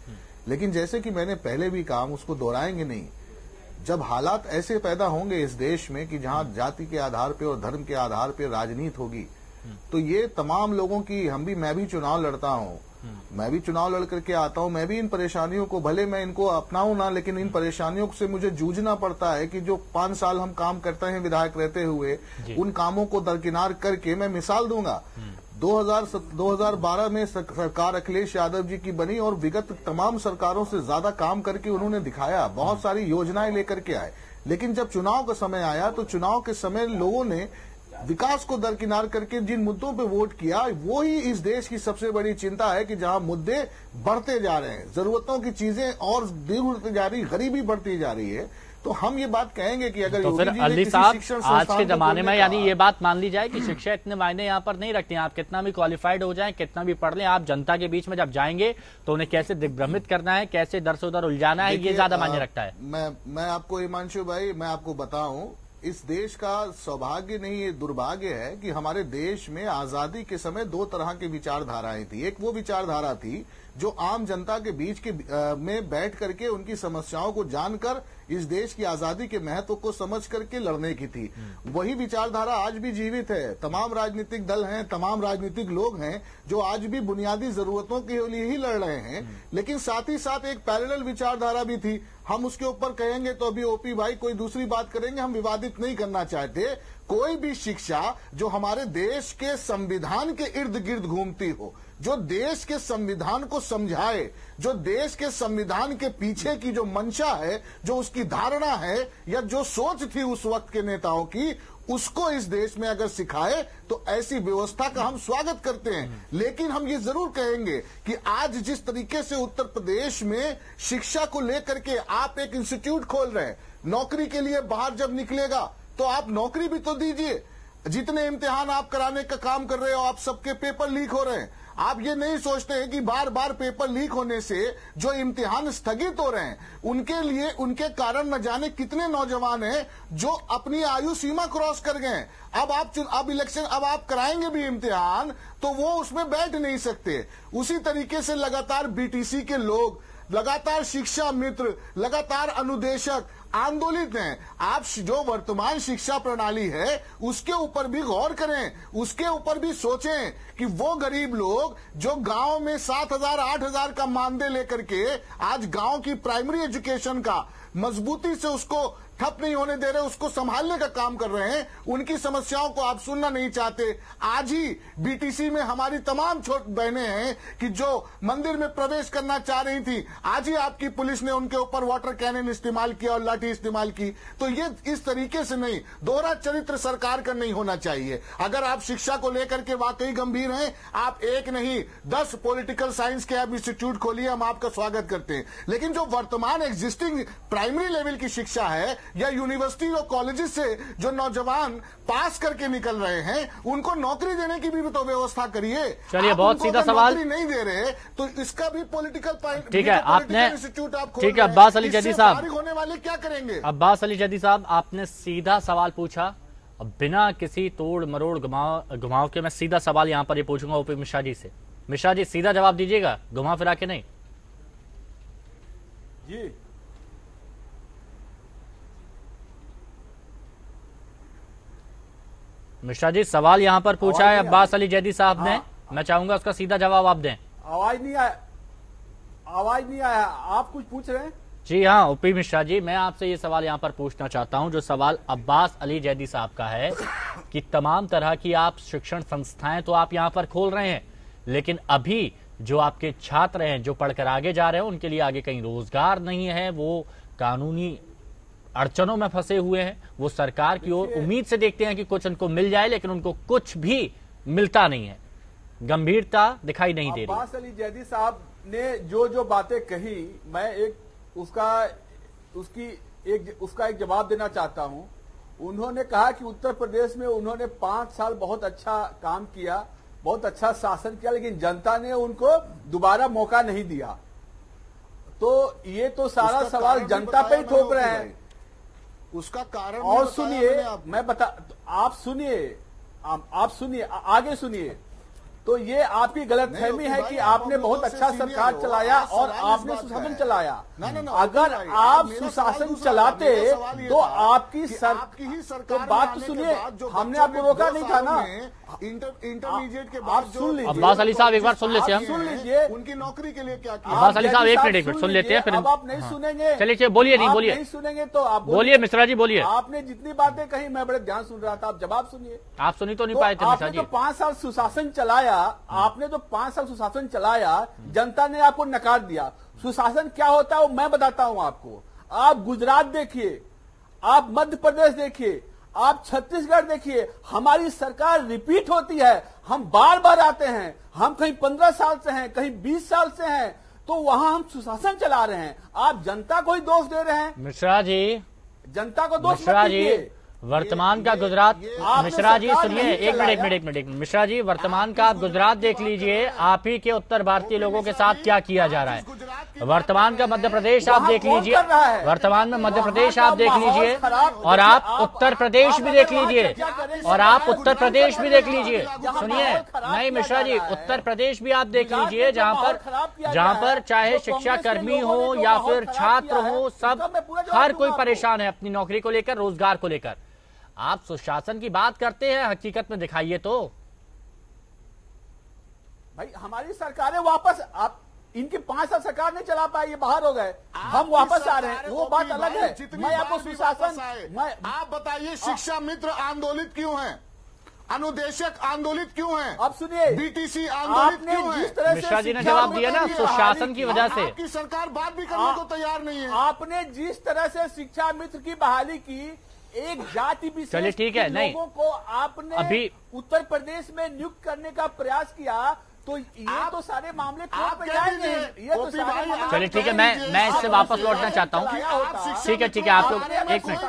लेकिन जैसे कि मैंने पहले भी कहा, उसको दोहराएंगे नहीं। जब हालात ऐसे पैदा होंगे इस देश में कि जहां जाति के आधार पे और धर्म के आधार पे राजनीति होगी, तो ये तमाम लोगों की, मैं भी चुनाव लड़ता हूं, मैं भी चुनाव लड़ करके आता हूं, मैं भी इन परेशानियों को, भले मैं इनको अपनाऊं ना, लेकिन इन परेशानियों से मुझे जूझना पड़ता है कि जो 5 साल हम काम करते हैं विधायक रहते हुए, उन कामों को दरकिनार करके मैं मिसाल दूंगा। 2012 में सरकार अखिलेश यादव जी की बनी और विगत तमाम सरकारों से ज्यादा काम करके उन्होंने दिखाया, बहुत सारी योजनाएं लेकर के आए। लेकिन जब चुनाव का समय आया तो चुनाव के समय लोगों ने विकास को दरकिनार करके जिन मुद्दों पे वोट किया, वो ही इस देश की सबसे बड़ी चिंता है कि जहां मुद्दे बढ़ते जा रहे हैं, जरूरतों की चीजें और बिगड़ती जा रही, गरीबी बढ़ती जा रही है, तो हम ये बात कहेंगे कि अगर तो फिर अली साहब आज के जमाने में यानी ये बात मान ली जाए कि शिक्षा इतने मायने यहाँ पर नहीं रखती हैं। आप कितना भी क्वालिफाइड हो जाएं, कितना भी पढ़ लें, आप जनता के बीच में जब जाएंगे तो उन्हें कैसे दिग्भ्रमित करना है, कैसे दर से उधर उलझाना है, ये ज्यादा मायने रखता है। मैं आपको हिमांशु भाई, मैं आपको बताऊं, इस देश का सौभाग्य नहीं, ये दुर्भाग्य है कि हमारे देश में आजादी के समय 2 तरह की विचारधाराएं थी। एक वो विचारधारा थी जो आम जनता के बीच में बैठ करके उनकी समस्याओं को जानकर इस देश की आजादी के महत्व को समझ करके लड़ने की थी। वही विचारधारा आज भी जीवित है। तमाम राजनीतिक दल हैं, तमाम राजनीतिक लोग हैं जो आज भी बुनियादी जरूरतों के लिए ही लड़ रहे हैं। लेकिन साथ ही साथ एक पैरेलल विचारधारा भी थी। हम उसके ऊपर कहेंगे तो अभी ओपी भाई कोई दूसरी बात करेंगे, हम विवादित नहीं करना चाहते। कोई भी शिक्षा जो हमारे देश के संविधान के इर्द गिर्द घूमती हो, जो देश के संविधान को समझाए, जो देश के संविधान के पीछे की जो मंशा है, जो उसकी धारणा है या जो सोच थी उस वक्त के नेताओं की, उसको इस देश में अगर सिखाए तो ऐसी व्यवस्था का हम स्वागत करते हैं। लेकिन हम ये जरूर कहेंगे कि आज जिस तरीके से उत्तर प्रदेश में शिक्षा को लेकर के आप एक इंस्टीट्यूट खोल रहे हैं, नौकरी के लिए बाहर जब निकलेगा तो आप नौकरी भी तो दीजिए। जितने इम्तिहान आप कराने का काम कर रहे हो, आप सबके पेपर लीक हो रहे हैं। आप ये नहीं सोचते हैं कि बार बार पेपर लीक होने से जो इम्तिहान स्थगित हो रहे हैं, उनके लिए, उनके कारण न जाने कितने नौजवान हैं जो अपनी आयु सीमा क्रॉस कर गए। अब इलेक्शन, अब आप कराएंगे भी इम्तिहान तो वो उसमें बैठ नहीं सकते। उसी तरीके से लगातार बीटीसी के लोग, लगातार शिक्षा मित्र, लगातार अनुदेशक आंदोलित हैं। आप जो वर्तमान शिक्षा प्रणाली है उसके ऊपर भी गौर करें, उसके ऊपर भी सोचें कि वो गरीब लोग जो गांव में 7,000 8,000 का मानदेय लेकर के आज गांव की प्राइमरी एजुकेशन का मजबूती से उसको ठप नहीं होने दे रहे, उसको संभालने का काम कर रहे हैं, उनकी समस्याओं को आप सुनना नहीं चाहते। आज ही बीटीसी में हमारी तमाम छोटी बहनें हैं कि जो मंदिर में प्रवेश करना चाह रही थी, आज ही आपकी पुलिस ने उनके ऊपर वाटर कैनन इस्तेमाल किया और लाठी इस्तेमाल की। तो ये इस तरीके से नहीं, दोहरा चरित्र सरकार का नहीं होना चाहिए। अगर आप शिक्षा को लेकर के वाकई गंभीर हैं, आप एक नहीं 10 पॉलिटिकल साइंस के आप इंस्टीट्यूट खोलिए, हम आपका स्वागत करते हैं। लेकिन जो वर्तमान एग्जिस्टिंग प्राइमरी लेवल की शिक्षा है या यूनिवर्सिटी और कॉलेजेस से जो नौजवान पास करके निकल रहे हैं, उनको नौकरी देने की भी तो व्यवस्था करिए। चलिए, बहुत सीधा सवाल। नौकरी नहीं दे रहे तो इसका भी पॉलिटिकल, ठीक है, आपने, इंस्टीट्यूट आप, ठीक है अब्बास अली जदी साहब, होने वाले क्या करेंगे? अब्बास अली जदी साहब, आपने सीधा सवाल पूछा, बिना किसी तोड़ मरोड़ घुमाव के मैं सीधा सवाल यहां पर ये पूछूंगा ओपी मिश्रा जी से। मिश्रा जी सीधा जवाब दीजिएगा, घुमा फिरा के नहीं। जी मिश्रा जी, सवाल यहाँ पर पूछा है अब्बास अली जैदी साहब ने, मैं चाहूंगा उसका सीधा जवाब आप दें। आवाज नहीं आया, आप कुछ पूछ रहे हैं? जी हाँ ओपी मिश्रा जी, मैं आपसे ये सवाल यहाँ पर पूछना चाहता हूँ, जो सवाल अब्बास अली जैदी साहब का है कि तमाम तरह की आप शिक्षण संस्थाएं तो आप यहाँ पर खोल रहे हैं, लेकिन अभी जो आपके छात्र हैं जो पढ़कर आगे जा रहे हैं उनके लिए आगे कहीं रोजगार नहीं है, वो कानूनी अड़चनों में फंसे हुए हैं, वो सरकार की ओर उम्मीद से देखते हैं कि कुछ उनको मिल जाए, लेकिन उनको कुछ भी मिलता नहीं है, गंभीरता दिखाई नहीं दे रही। अब्बास अली जैदी साहब ने जो बातें कही, मैं उसका एक जवाब देना चाहता हूं। उन्होंने कहा कि उत्तर प्रदेश में उन्होंने 5 साल बहुत अच्छा काम किया, बहुत अच्छा शासन किया, लेकिन जनता ने उनको दोबारा मौका नहीं दिया। तो ये तो सारा सवाल जनता पे ही थोप रहे हैं। उसका कारण और सुनिए, आप सुनिए, आगे सुनिए। तो ये आपकी गलतफहमी है कि आपने बहुत अच्छा सरकार चलाया और आपने सुशासन चलाया। अगर आप सुशासन चलाते तो आपकी ही सरकार, तो बात तो सुनिए, हमने आपको रोका नहीं था ना। इंटरमीडिएट के आप बाद सुन लीजिए, अब्बास अली साहब एक बार सुन लेते हैं, सुन लीजिए, उनकी नौकरी के लिए क्या किया। अब्बास अली साहब एक मिनट सुन लेते हैं, फिर अब आप नहीं सुनेंगे। चलिए बोलिए, नहीं बोलिए, नहीं सुनेंगे तो आप बोलिए मिश्रा जी, बोलिए। आपने जितनी बातें कही मैं बड़े ध्यान सुन रहा था, आप जवाब सुनिए। आप सुनी तो नहीं पाए थे मिश्रा आपने जी। तो 5 साल सुशासन चलाया, आपने तो 5 साल सुशासन चलाया, जनता ने आपको नकार दिया। सुशासन क्या होता है वो मैं बताता हूं आपको। आप गुजरात देखिए, आप मध्य प्रदेश देखिए, आप छत्तीसगढ़ देखिए, हमारी सरकार रिपीट होती है, हम बार बार आते हैं, हम कहीं 15 साल से हैं, कहीं 20 साल से हैं, तो वहां हम सुशासन चला रहे हैं। आप जनता को ही दोष दे रहे हैं। मिश्रा जी, जनता को दोष मिश्रा मत जी, दीजिए। वर्तमान का गुजरात, मिश्रा जी सुनिए, एक मिनट, मिश्रा जी, वर्तमान का आप गुजरात देख लीजिए, आप ही के उत्तर भारतीय लोगों के साथ क्या किया जा रहा है। वर्तमान का मध्य प्रदेश आप देख लीजिए, वर्तमान में मध्य प्रदेश आप देख लीजिए, और आप उत्तर प्रदेश भी देख लीजिए, और आप उत्तर प्रदेश भी देख लीजिए। सुनिए, नहीं मिश्रा जी, उत्तर प्रदेश भी आप देख लीजिए, जहां पर चाहे शिक्षा कर्मी हो या फिर छात्र हो, सब हर कोई परेशान है अपनी नौकरी को लेकर, रोजगार को लेकर। आप सुशासन की बात करते हैं, हकीकत में दिखाइए तो। भाई हमारी सरकारें वापस, आप इनकी 5 साल सरकार नहीं चला पाई, ये बाहर हो गए, हम वापस आ रहे हैं, वो बात अलग है। मैं आपको सुशासन, आप बताइए, शिक्षा मित्र आंदोलित क्यों हैं, अनुदेशक आंदोलित क्यों हैं, अब सुनिए, बीटीसी आंदोलित क्यों हैं। मिश्रा जी ने जवाब दिया ना, सुशासन की वजह से। आपकी सरकार बात भी करने को तैयार नहीं है। आपने जिस तरह से शिक्षा मित्र की बहाली की, एक जाति विशेष, चलिए ठीक है, नहीं, लोगों को आपने अभी उत्तर प्रदेश में नियुक्त करने का प्रयास किया, तो ये तो सारे मामले कोर्ट में जाएंगे। ये तो चलिए ठीक है, मैं इससे वापस लौटना चाहता हूँ। ठीक है, आप लोग एक मिनट,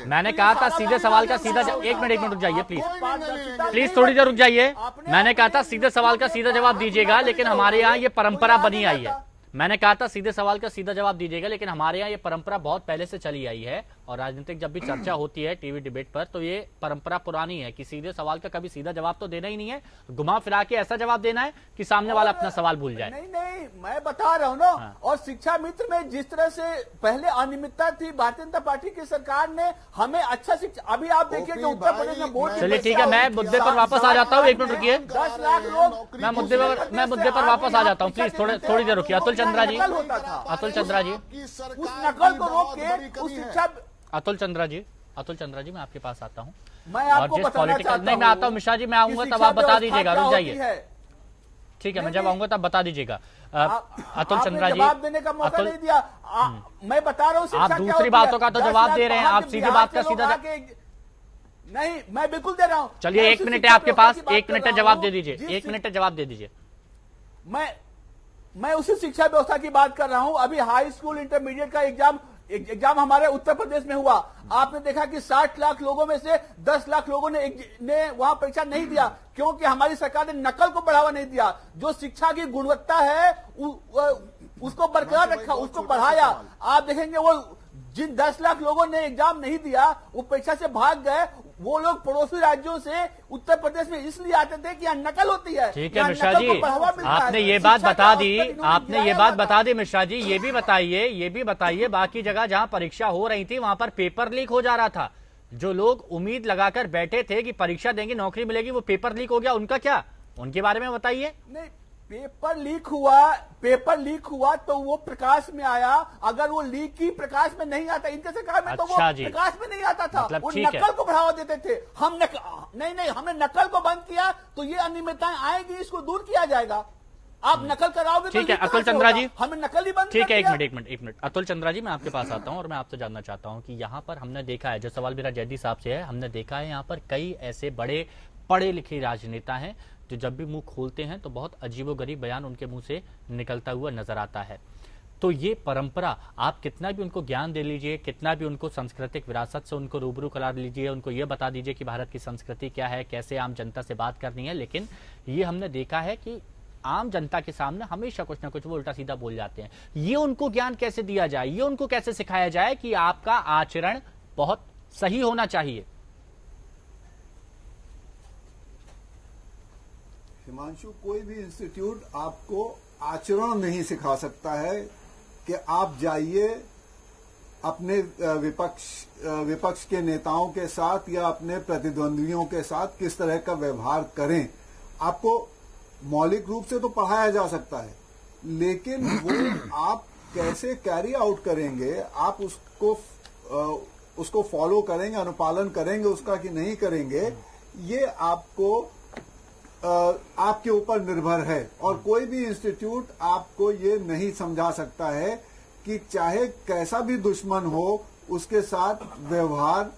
मैंने कहा था सीधे सवाल का सीधा, एक मिनट रुक जाइए प्लीज थोड़ी देर रुक जाइए। मैंने कहा था सीधे सवाल का सीधा जवाब दीजिएगा, लेकिन हमारे यहाँ ये परंपरा बनी आई है। मैंने कहा था सीधे सवाल का सीधा जवाब दीजिएगा, लेकिन हमारे यहाँ ये परंपरा बहुत पहले से चली आई है, और राजनीतिक जब भी चर्चा होती है टीवी डिबेट पर, तो ये परंपरा पुरानी है कि सीधे सवाल का कभी सीधा जवाब तो देना ही नहीं है, घुमा फिरा के ऐसा जवाब देना है कि सामने वाला अपना सवाल भूल जाए। नहीं, मैं बता रहा हूँ ना। हाँ। और शिक्षा मित्र में जिस तरह से पहले अनियमितता थी, भारतीय जनता पार्टी की सरकार ने हमें अच्छा शिक्षा, अभी आप देखिए कि उत्तर प्रदेश में बोर्ड। चलिए ठीक है, मैं मुद्दे पर वापस आ जाता हूँ, एक मिनट रुकिए, 10 लाख लोग, मैं मुद्दे पर वापस आ जाता हूँ, प्लीज थोड़ी देर रुकिए। अतुल चंद्रा जी, उस नकल को रोक के उस शिक्षा, अतुल चंद्रा जी मैं आपके पास आता हूँ। मैं आपको बताना चाहता हूं, नहीं मैं आता हूँ मिश्रा जी, मैं आऊंगा तब आप बता दीजिएगा, रुक जाइए। ठीक है, मैं जब आऊंगा तब बता दीजिएगा। अतुल चंद्रा जी, जवाब देने का मौका नहीं दिया। मैं बता रहा हूँ, आप दूसरी बातों का तो जवाब दे रहे हैं, आप सीधी बात का सीधा नहीं, मैं बिल्कुल दे रहा हूँ। चलिए 1 मिनट है आपके पास, 1 मिनट है, जवाब दे दीजिए, 1 मिनट है, जवाब दे दीजिए। मैं उसी शिक्षा व्यवस्था की बात कर रहा हूं। अभी हाई स्कूल इंटरमीडिएट का एग्जाम हमारे उत्तर प्रदेश में हुआ। आपने देखा कि 60 लाख लोगों में से 10 लाख लोगों ने वहां परीक्षा नहीं दिया, क्योंकि हमारी सरकार ने नकल को बढ़ावा नहीं दिया। जो शिक्षा की गुणवत्ता है उसको बरकरार रखा, उसको बढ़ाया। आप देखेंगे वो जिन 10 लाख लोगों ने एग्जाम नहीं दिया, वो परीक्षा से भाग गए, वो लोग पड़ोसी राज्यों से उत्तर प्रदेश में इसलिए आते थे कि यहाँ नकल होती है। ठीक है मिश्रा जी, आपने ये बात बता दी, मिश्रा जी ये भी बताइए बाकी जगह जहाँ परीक्षा हो रही थी वहां पर पेपर लीक हो जा रहा था, जो लोग उम्मीद लगाकर बैठे थे कि परीक्षा देंगे नौकरी मिलेगी, वो पेपर लीक हो गया, उनका क्या, उनके बारे में बताइए। नहीं, पेपर लीक हुआ तो वो प्रकाश में आया। अगर वो लीक ही प्रकाश में नहीं आता, इनके से कहा मैं, तो वो प्रकाश में नहीं आता था। मतलब वो नकल को बढ़ावा देते थे। हमने नकल को बंद किया तो ये अनियमितताएं आएगी, इसको दूर किया जाएगा। आप नकल कराओगे ठीक है। अतुल चंद्रा जी, हमें नकल ही बंद, ठीक है, एक मिनट अतुल चंद्रा जी, मैं आपके पास आता हूं और मैं आपसे जानना चाहता हूं कि यहाँ पर हमने देखा है, जो सवाल मेरा जैदी साहब से है, हमने देखा है यहाँ पर कई ऐसे बड़े पढ़े लिखे राजनेता हैं जो जब भी मुंह खोलते हैं तो बहुत अजीबोगरीब बयान उनके मुंह से निकलता हुआ नजर आता है। तो ये परंपरा, आप कितना भी उनको ज्ञान दे लीजिए, कितना भी उनको सांस्कृतिक विरासत से उनको रूबरू करा लीजिए, उनको ये बता दीजिए कि भारत की संस्कृति क्या है, कैसे आम जनता से बात करनी है, लेकिन ये हमने देखा है कि आम जनता के सामने हमेशा कुछ ना कुछ वो उल्टा सीधा बोल जाते हैं। ये उनको ज्ञान कैसे दिया जाए, ये उनको कैसे सिखाया जाए कि आपका आचरण बहुत सही होना चाहिए। हिमांशु, कोई भी इंस्टीट्यूट आपको आचरण नहीं सिखा सकता है कि आप जाइए अपने विपक्ष के नेताओं के साथ या अपने प्रतिद्वंदियों के साथ किस तरह का व्यवहार करें। आपको मौलिक रूप से तो पढ़ाया जा सकता है, लेकिन वो आप कैसे कैरी आउट करेंगे, आप उसको फॉलो करेंगे, अनुपालन करेंगे उसका कि नहीं करेंगे, ये आपके ऊपर निर्भर है। और कोई भी इंस्टीट्यूट आपको ये नहीं समझा सकता है कि चाहे कैसा भी दुश्मन हो, उसके साथ व्यवहार,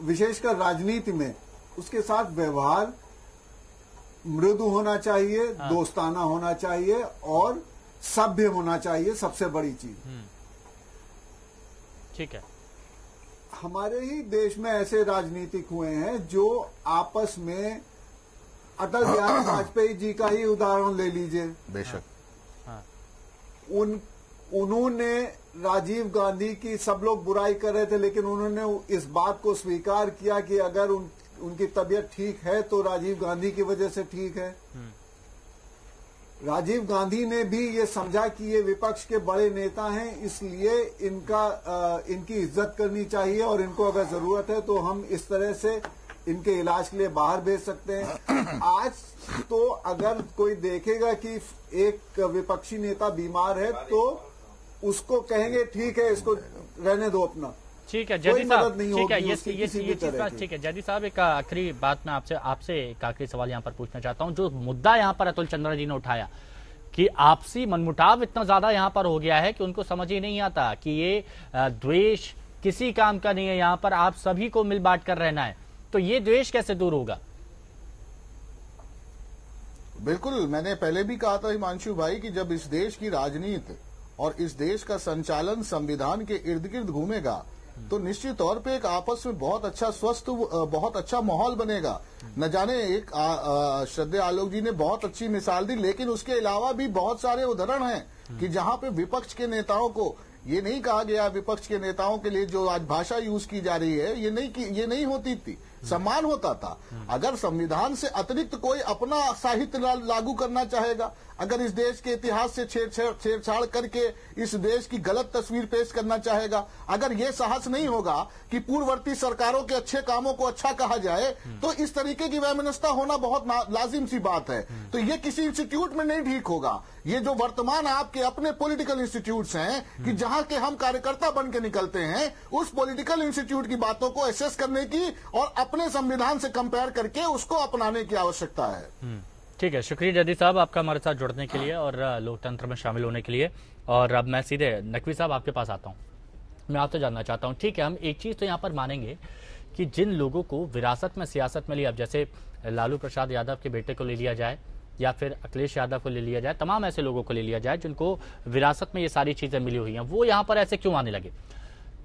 विशेषकर राजनीति में, उसके साथ व्यवहार मृदु होना चाहिए, दोस्ताना होना चाहिए और सभ्य होना चाहिए, सबसे बड़ी चीज। ठीक है। हमारे ही देश में ऐसे राजनीतिक हुए हैं जो आपस में, अटल बिहारी वाजपेयी जी का ही उदाहरण ले लीजिए, बेशक उन्होंने राजीव गांधी की, सब लोग बुराई कर रहे थे, लेकिन उन्होंने इस बात को स्वीकार किया कि अगर उनकी तबीयत ठीक है तो राजीव गांधी की वजह से ठीक है। राजीव गांधी ने भी ये समझा कि ये विपक्ष के बड़े नेता हैं, इसलिए इनकी इज्जत करनी चाहिए और इनको अगर जरूरत है तो हम इस तरह से इनके इलाज के लिए बाहर भेज सकते हैं। आज तो अगर कोई देखेगा कि एक विपक्षी नेता बीमार है तो उसको कहेंगे ठीक है, इसको रहने दो अपना। ठीक है जैदी साहब, ठीक है, ये चीज बात ठीक है। जैदी साहब, एक आखिरी बात मैं आपसे एक आखिरी सवाल यहाँ पर पूछना चाहता हूँ। जो मुद्दा यहाँ पर अतुल चंद्रा जी ने उठाया कि आपसी मनमुटाव इतना ज्यादा यहाँ पर हो गया है कि उनको समझ ही नहीं आता कि ये द्वेष किसी काम का नहीं है, यहाँ पर आप सभी को मिल बांट कर रहना है, तो ये द्वेष कैसे दूर होगा? बिल्कुल, मैंने पहले भी कहा था हिमांशु भाई कि जब इस देश की राजनीति और इस देश का संचालन संविधान के इर्द गिर्द घूमेगा तो निश्चित तौर पे एक आपस में बहुत अच्छा स्वस्थ, बहुत अच्छा माहौल बनेगा। न जाने, एक श्रद्धेय आलोक जी ने बहुत अच्छी मिसाल दी, लेकिन उसके अलावा भी बहुत सारे उदाहरण हैं कि जहां पे विपक्ष के नेताओं को ये नहीं कहा गया, विपक्ष के नेताओं के लिए जो आज भाषा यूज की जा रही है ये नहीं होती थी, सम्मान होता था। अगर संविधान से अतिरिक्त कोई अपना साहित्य लागू करना चाहेगा, अगर इस देश के इतिहास से छेड़छाड़ करके इस देश की गलत तस्वीर पेश करना चाहेगा, अगर ये साहस नहीं होगा कि पूर्ववर्ती सरकारों के अच्छे कामों को अच्छा कहा जाए, तो इस तरीके की वैमनस्यता होना बहुत लाजिम सी बात है। तो ये किसी इंस्टीट्यूट में नहीं ठीक होगा। ये जो वर्तमान आपके अपने पॉलिटिकल इंस्टीट्यूट्स हैं कि जहां के हम कार्यकर्ता बन के निकलते हैं, उस पॉलिटिकल इंस्टीट्यूट की बातों को एसेस करने की और अपने संविधान से कंपेयर करके उसको अपनाने की आवश्यकता है। ठीक है, शुक्रिया जैदी साहब आपका हमारे साथ जुड़ने के लिए और लोकतंत्र में शामिल होने के लिए। और अब मैं सीधे नकवी साहब आपके पास आता हूं। मैं आपसे जानना चाहता हूं, ठीक है, हम एक चीज तो यहां पर मानेंगे कि जिन लोगों को विरासत में सियासत में लिया, अब जैसे लालू प्रसाद यादव के बेटे को ले लिया जाए या फिर अखिलेश यादव को ले लिया जाए, तमाम ऐसे लोगों को ले लिया जाए जिनको विरासत में ये सारी चीजें मिली हुई हैं, वो यहाँ पर ऐसे क्यों आने लगे?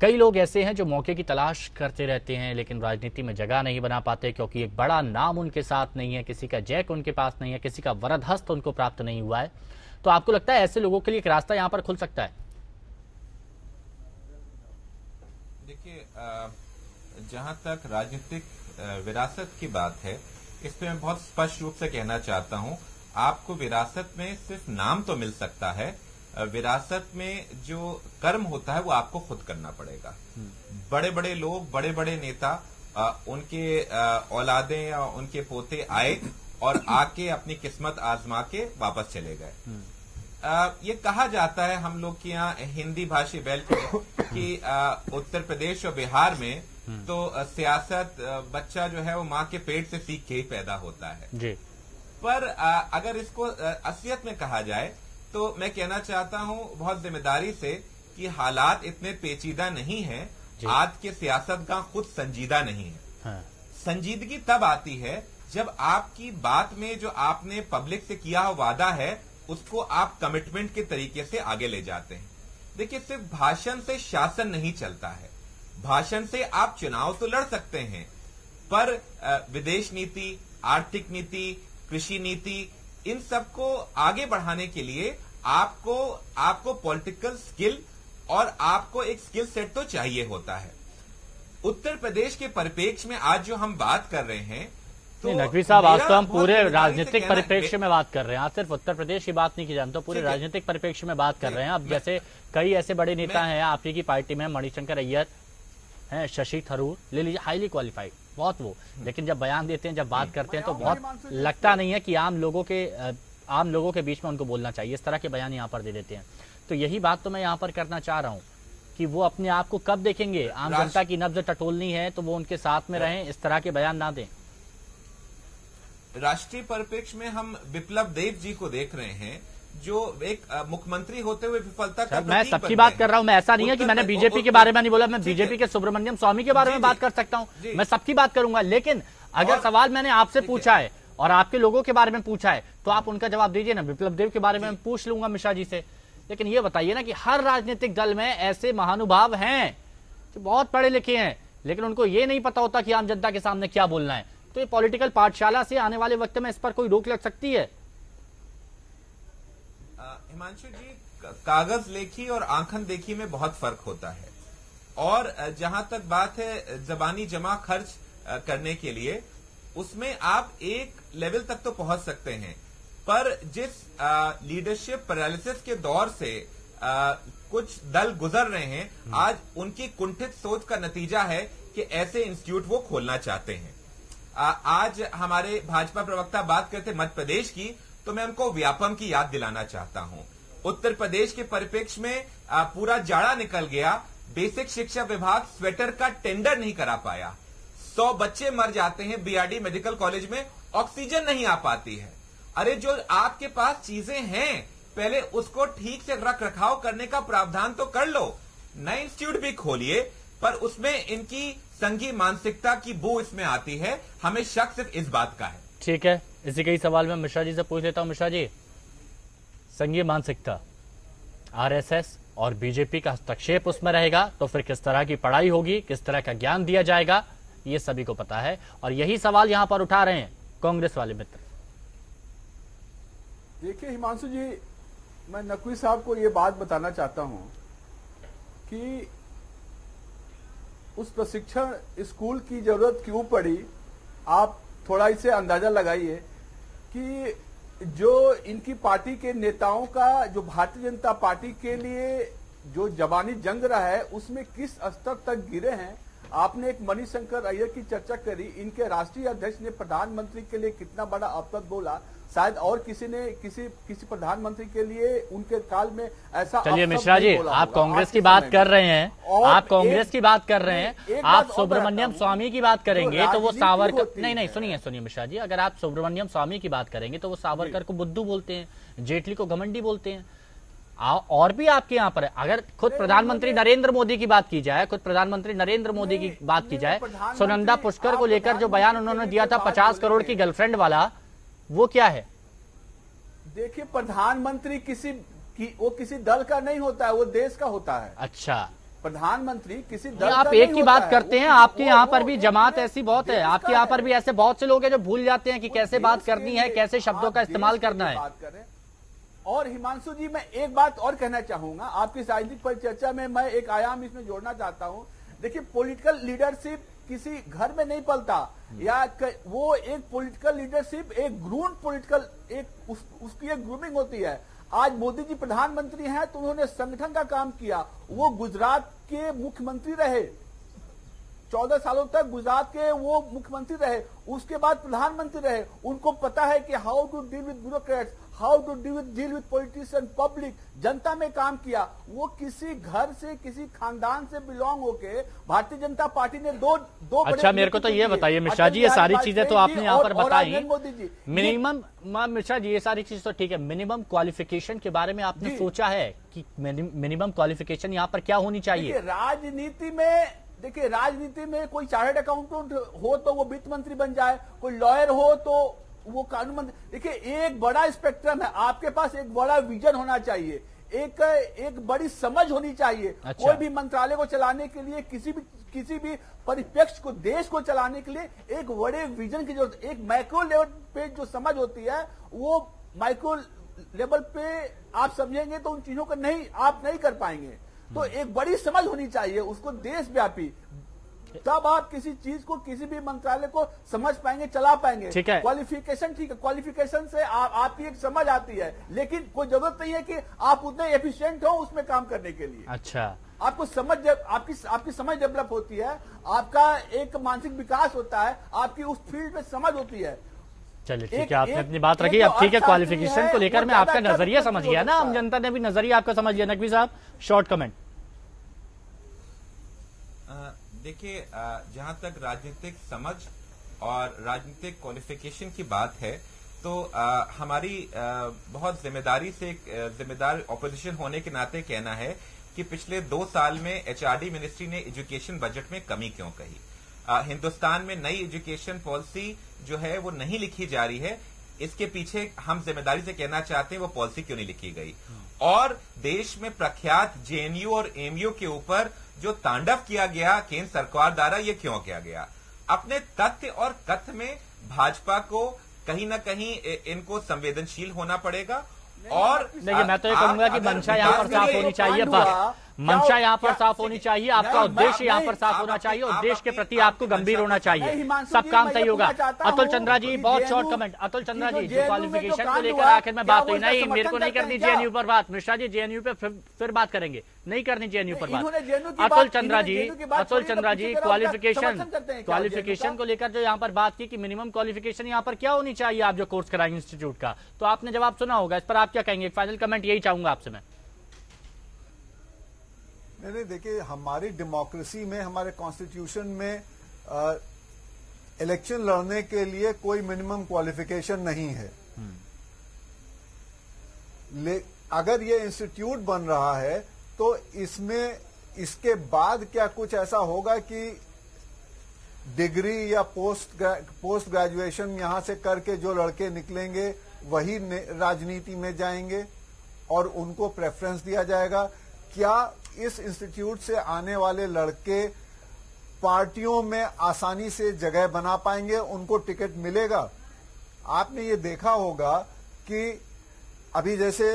कई लोग ऐसे हैं जो मौके की तलाश करते रहते हैं लेकिन राजनीति में जगह नहीं बना पाते क्योंकि एक बड़ा नाम उनके साथ नहीं है, किसी का जैक उनके पास नहीं है, किसी का वरद हस्त उनको प्राप्त नहीं हुआ है। तो आपको लगता है ऐसे लोगों के लिए एक रास्ता यहाँ पर खुल सकता है? देखिए, जहां तक राजनीतिक विरासत की बात है, इस पे मैं बहुत स्पष्ट रूप से कहना चाहता हूं, आपको विरासत में सिर्फ नाम तो मिल सकता है, विरासत में जो कर्म होता है वो आपको खुद करना पड़ेगा। बड़े बड़े लोग, बड़े बड़े नेता उनके औलादे या उनके पोते आए और आके अपनी किस्मत आजमा के वापस चले गए। ये कहा जाता है हम लोग के यहाँ हिंदी भाषी बेल्ट में कि उत्तर प्रदेश और बिहार में तो सियासत बच्चा जो है वो माँ के पेट से सीख के ही पैदा होता है जी। पर अगर इसको असलियत में कहा जाए तो मैं कहना चाहता हूँ बहुत जिम्मेदारी से कि हालात इतने पेचीदा नहीं है, आज के सियासतदान खुद संजीदा नहीं है। हाँ। संजीदगी तब आती है जब आपकी बात में जो आपने पब्लिक से किया हुआ वादा है उसको आप कमिटमेंट के तरीके से आगे ले जाते हैं। देखिए, सिर्फ भाषण से शासन नहीं चलता है। भाषण से आप चुनाव तो लड़ सकते हैं, पर विदेश नीति, आर्थिक नीति, कृषि नीति, इन सबको आगे बढ़ाने के लिए आपको पॉलिटिकल स्किल और आपको एक स्किल सेट तो चाहिए होता है। उत्तर प्रदेश के परिप्रेक्ष्य में आज जो हम बात कर रहे हैं तो नकवी साहब, आज तो हम पूरे राजनीतिक परिप्रेक्ष्य में बात कर रहे हैं। आज सिर्फ उत्तर प्रदेश की बात नहीं की जाती, तो पूरे राजनीतिक परिप्रेक्ष्य में बात कर रहे हैं। अब जैसे कई ऐसे बड़े नेता हैं आप ही की पार्टी में, मणिशंकर अय्यर हैं, शशि थरूर ले लीजिए, हाईली क्वालिफाइड बहुत वो, लेकिन जब बयान देते हैं, जब बात करते हैं तो बहुत लगता नहीं है कि आम लोगों के बीच में उनको बोलना चाहिए। इस तरह के बयान यहाँ पर दे देते हैं। तो यही बात तो मैं यहाँ पर करना चाह रहा हूँ कि वो अपने आप को कब देखेंगे, आम जनता की नब्ज टटोलनी है तो वो उनके साथ में रहें, इस तरह के बयान ना दें। राष्ट्रीय परिप्रेक्ष्य में हम विप्लव देव जी को देख रहे हैं जो एक मुख्यमंत्री होते हुए विफलता का मैं सबकी बात कर रहा हूं। मैं ऐसा नहीं है कि मैंने बीजेपी के बारे में नहीं बोला, मैं बीजेपी के सुब्रमण्यम स्वामी के बारे में बात कर सकता हूं, मैं सबकी बात करूंगा। लेकिन अगर सवाल मैंने आपसे पूछा है और आपके लोगों के बारे में पूछा है तो आप उनका जवाब दीजिए ना। विप्लव देव के बारे में पूछ लूंगा मिश्रा जी से, लेकिन ये बताइए ना कि हर राजनीतिक दल में ऐसे महानुभाव हैं जो बहुत पढ़े लिखे हैं, लेकिन उनको ये नहीं पता होता कि आम जनता के सामने क्या बोलना है। तो ये पॉलिटिकल पाठशाला से आने वाले वक्त में इस पर कोई रोक लग सकती है? हिमांशु जी, कागज लेखी और आंखन देखी में बहुत फर्क होता है। और जहां तक बात है जबानी जमा खर्च करने के लिए, उसमें आप एक लेवल तक तो पहुंच सकते हैं, पर जिस लीडरशिप पैरालिसिस के दौर से कुछ दल गुजर रहे हैं, आज उनकी कुंठित सोच का नतीजा है कि ऐसे इंस्टीट्यूट वो खोलना चाहते हैं। आज हमारे भाजपा प्रवक्ता बात करते मध्य प्रदेश की, तो मैं उनको व्यापम की याद दिलाना चाहता हूं। उत्तर प्रदेश के परिप्रेक्ष्य में पूरा जाड़ा निकल गया, बेसिक शिक्षा विभाग स्वेटर का टेंडर नहीं करा पाया, 100 बच्चे मर जाते हैं बीआरडी मेडिकल कॉलेज में, ऑक्सीजन नहीं आ पाती है। अरे जो आपके पास चीजें हैं पहले उसको ठीक से रख रखाव करने का प्रावधान तो कर लो। नए इंस्टीट्यूट भी खोलिए, पर उसमें इनकी संघीय मानसिकता की बू इसमें आती है। हमें शक सिर्फ इस बात का है। ठीक है, इसी कई सवाल में मिश्रा जी से पूछ लेता हूं। मिश्रा जी, संघीय मानसिकता, आरएसएस और बीजेपी का हस्तक्षेप उसमें रहेगा तो फिर किस तरह की पढ़ाई होगी, किस तरह का ज्ञान दिया जाएगा, ये सभी को पता है। और यही सवाल यहां पर उठा रहे हैं कांग्रेस वाले मित्र। देखिए हिमांशु जी, मैं नकवी साहब को ये बात बताना चाहता हूं कि उस प्रशिक्षण स्कूल की जरूरत क्यों पड़ी। आप थोड़ा इसे अंदाजा लगाइए कि जो इनकी पार्टी के नेताओं का, जो भारतीय जनता पार्टी के लिए जो जबानी जंग रहा है, उसमें किस स्तर तक गिरे हैं। आपने एक मणिशंकर अय्यर की चर्चा करी, इनके राष्ट्रीय अध्यक्ष ने प्रधानमंत्री के लिए कितना बड़ा अपशब्द बोला, शायद और किसी ने किसी प्रधानमंत्री के लिए उनके काल में ऐसा। चलिए मिश्रा जी, आप कांग्रेस की बात कर रहे हैं, आप कांग्रेस की बात कर रहे हैं, आप सुब्रमण्यम स्वामी की बात करेंगे तो वो सावरकर, नहीं सुनिए मिश्रा जी, अगर आप सुब्रमण्यम स्वामी की बात करेंगे तो वो सावरकर को बुद्धू बोलते हैं, जेटली को घमंडी बोलते हैं। और भी आपके यहाँ पर अगर खुद प्रधानमंत्री नरेंद्र मोदी की बात की जाए, सुनंदा पुष्कर को लेकर जो बयान उन्होंने दिया था 50 करोड़ की गर्लफ्रेंड वाला, वो क्या है? देखिए, प्रधानमंत्री किसी दल का नहीं होता है, वो देश का होता है। अच्छा, प्रधानमंत्री किसी दल आप एक की बात करते हैं, आपके यहाँ पर भी जमात ऐसी बहुत है, आपके यहाँ पर भी ऐसे बहुत से लोग हैं जो भूल जाते हैं कि कैसे बात करनी है, कैसे शब्दों का इस्तेमाल करना है। और हिमांशु जी, मैं एक बात और कहना चाहूंगा, आपकी राजनीतिक परिचर्चा में मैं एक आयाम इसमें जोड़ना चाहता हूं। देखिए, पॉलिटिकल लीडरशिप किसी घर में नहीं पलता, या वो एक पॉलिटिकल लीडरशिप एक ग्रूम पॉलिटिकल उसकी एक ग्रूमिंग होती है। आज मोदी जी प्रधानमंत्री हैं तो उन्होंने संगठन का काम किया, वो गुजरात के मुख्यमंत्री रहे 14 सालों तक गुजरात के वो मुख्यमंत्री रहे, उसके बाद प्रधानमंत्री रहे। उनको पता है कि how to deal with bureaucrats, how to deal with politician, public, जनता में काम किया। वो किसी घर से, किसी खानदान से बिलोंग होके भारतीय जनता पार्टी ने दो अच्छा, मेरे को तो ये बताइए मिश्रा जी, ये सारी चीजें तो आपने यहाँ पर बताई, मिनिमम मिश्रा जी ये सारी चीज तो ठीक है, मिनिमम क्वालिफिकेशन के बारे में आपने सोचा है कि मिनिमम क्वालिफिकेशन यहाँ पर क्या होनी चाहिए? राजनीति में कोई चार्टर्ड अकाउंटेंट हो तो वो वित्त मंत्री बन जाए, कोई लॉयर हो तो वो कानून मंत्री। देखिए एक बड़ा स्पेक्ट्रम है, आपके पास एक बड़ा विजन होना चाहिए, एक बड़ी समझ होनी चाहिए। अच्छा। कोई भी मंत्रालय को चलाने के लिए, किसी भी परिप्रेक्ष्य को, देश को चलाने के लिए एक बड़े विजन की जरूरत है। एक माइक्रो लेवल पे जो समझ होती है वो माइक्रो लेवल पे आप समझेंगे तो उन चीजों को आप नहीं कर पाएंगे। तो एक बड़ी समझ होनी चाहिए, उसको देशव्यापी, तब आप किसी चीज को, किसी भी मंत्रालय को समझ पाएंगे, चला पाएंगे। ठीक है, क्वालिफिकेशन ठीक है, क्वालिफिकेशन से आपकी एक समझ आती है, लेकिन कोई जरूरत नहीं है कि आप उतने एफिशिएंट हो उसमें काम करने के लिए। अच्छा, आपको समझ, आपकी समझ डेवलप होती है, आपका एक मानसिक विकास होता है, आपकी उस फील्ड में समझ होती है। चलिए ठीक है, आपने अपनी बात रखी। अब ठीक है, क्वालिफिकेशन को लेकर मैं आपका नजरिया समझ गया ना, आम जनता ने भी नजरिया आपका समझ लिया। नकवी साहब, शॉर्ट कमेंट। देखिए, जहां तक राजनीतिक समझ और राजनीतिक क्वालिफिकेशन की बात है तो हमारी बहुत जिम्मेदारी से, जिम्मेदार ऑपोजिशन होने के नाते कहना है कि पिछले 2 साल में एचआरडी मिनिस्ट्री ने एजुकेशन बजट में कमी क्यों कही। हिंदुस्तान में नई एजुकेशन पॉलिसी जो है वो नहीं लिखी जा रही है, इसके पीछे हम जिम्मेदारी से कहना चाहते हैं वो पॉलिसी क्यों नहीं लिखी गई। और देश में प्रख्यात जेएनयू और एमयू के ऊपर जो तांडव किया गया केंद्र सरकार द्वारा, ये क्यों किया गया? अपने तथ्य और कथ्य में भाजपा को कहीं ना कहीं इनको संवेदनशील होना पड़ेगा। और देखिए, मैं तो ये कहूंगा कि मंशा यहाँ पर साफ होनी चाहिए, बस मंशा यहाँ पर साफ होनी चाहिए, आपका उद्देश्य यहाँ पर साफ होना चाहिए और देश के प्रति आपको गंभीर होना चाहिए, सब काम सही होगा। अतुल चंद्रा जी, बहुत शॉर्ट कमेंट। अतुल चंद्रा जी, जो क्वालिफिकेशन को लेकर आखिर में बात हुई, नहीं मेरे को नहीं करनी जेएनयू पर बात। मिश्रा जी, जेएनयू पे फिर बात करेंगे, नहीं करनी जेएनयू पर बात। अतुल चंद्रा जी, क्वालिफिकेशन को लेकर जो यहाँ पर बात की कि मिनिमम क्वालिफिकेशन यहाँ पर क्या होनी चाहिए, आप जो कोर्स कराएंगे इंस्टीट्यूट का, तो आपने जवाब सुना होगा, इस पर आप क्या कहेंगे? फाइनल कमेंट यही चाहूंगा आपसे मैं। नहीं, देखिए, हमारी डेमोक्रेसी में, हमारे कॉन्स्टिट्यूशन में इलेक्शन लड़ने के लिए कोई मिनिमम क्वालिफिकेशन नहीं है। अगर ये इंस्टीट्यूट बन रहा है तो इसमें इसके बाद क्या कुछ ऐसा होगा कि डिग्री या पोस्ट ग्रेजुएशन यहां से करके जो लड़के निकलेंगे वही राजनीति में जाएंगे और उनको प्रेफरेंस दिया जाएगा? क्या इस इंस्टीट्यूट से आने वाले लड़के पार्टियों में आसानी से जगह बना पाएंगे, उनको टिकट मिलेगा? आपने ये देखा होगा कि अभी जैसे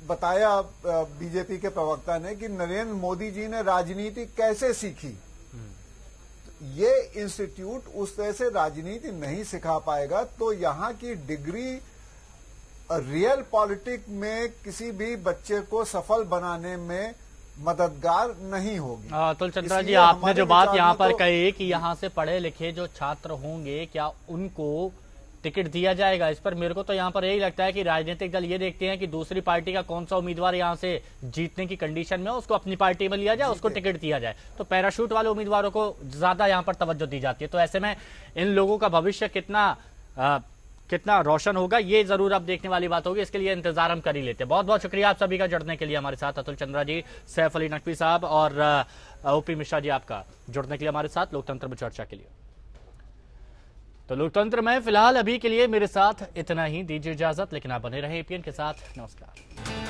बताया बीजेपी के प्रवक्ता ने कि नरेंद्र मोदी जी ने राजनीति कैसे सीखी। ये इंस्टीट्यूट उस तरह से राजनीति नहीं सिखा पाएगा, तो यहाँ की डिग्री रियल पॉलिटिक्स में किसी भी बच्चे को सफल बनाने में मददगार नहीं होगी। अतुल चंद्रा जी, आपने जो बात यहाँ पर कही कि यहाँ से पढ़े लिखे जो छात्र होंगे क्या उनको टिकट दिया जाएगा, इस पर मेरे को तो यहाँ पर यही लगता है कि राजनीतिक दल ये देखते हैं कि दूसरी पार्टी का कौन सा उम्मीदवार यहाँ से जीतने की कंडीशन में हो, उसको अपनी पार्टी में लिया जाए, उसको टिकट दिया जाए। तो पैराशूट वाले उम्मीदवारों को ज्यादा यहाँ पर तवज्जो दी जाती है। तो ऐसे में इन लोगों का भविष्य कितना रोशन होगा, ये जरूर अब देखने वाली बात होगी। इसके लिए इंतजार हम कर ही लेते हैं। बहुत बहुत शुक्रिया आप सभी का जुड़ने के लिए हमारे साथ। अतुल चंद्रा जी, सैफ अली नकवी साहब और ओपी मिश्रा जी, आपका जुड़ने के लिए हमारे साथ लोकतंत्र में चर्चा के लिए। तो लोकतंत्र में फिलहाल अभी के लिए मेरे साथ इतना ही, दीजिए इजाजत, लेकिन आप बने रहे एपीएन के साथ। नमस्कार।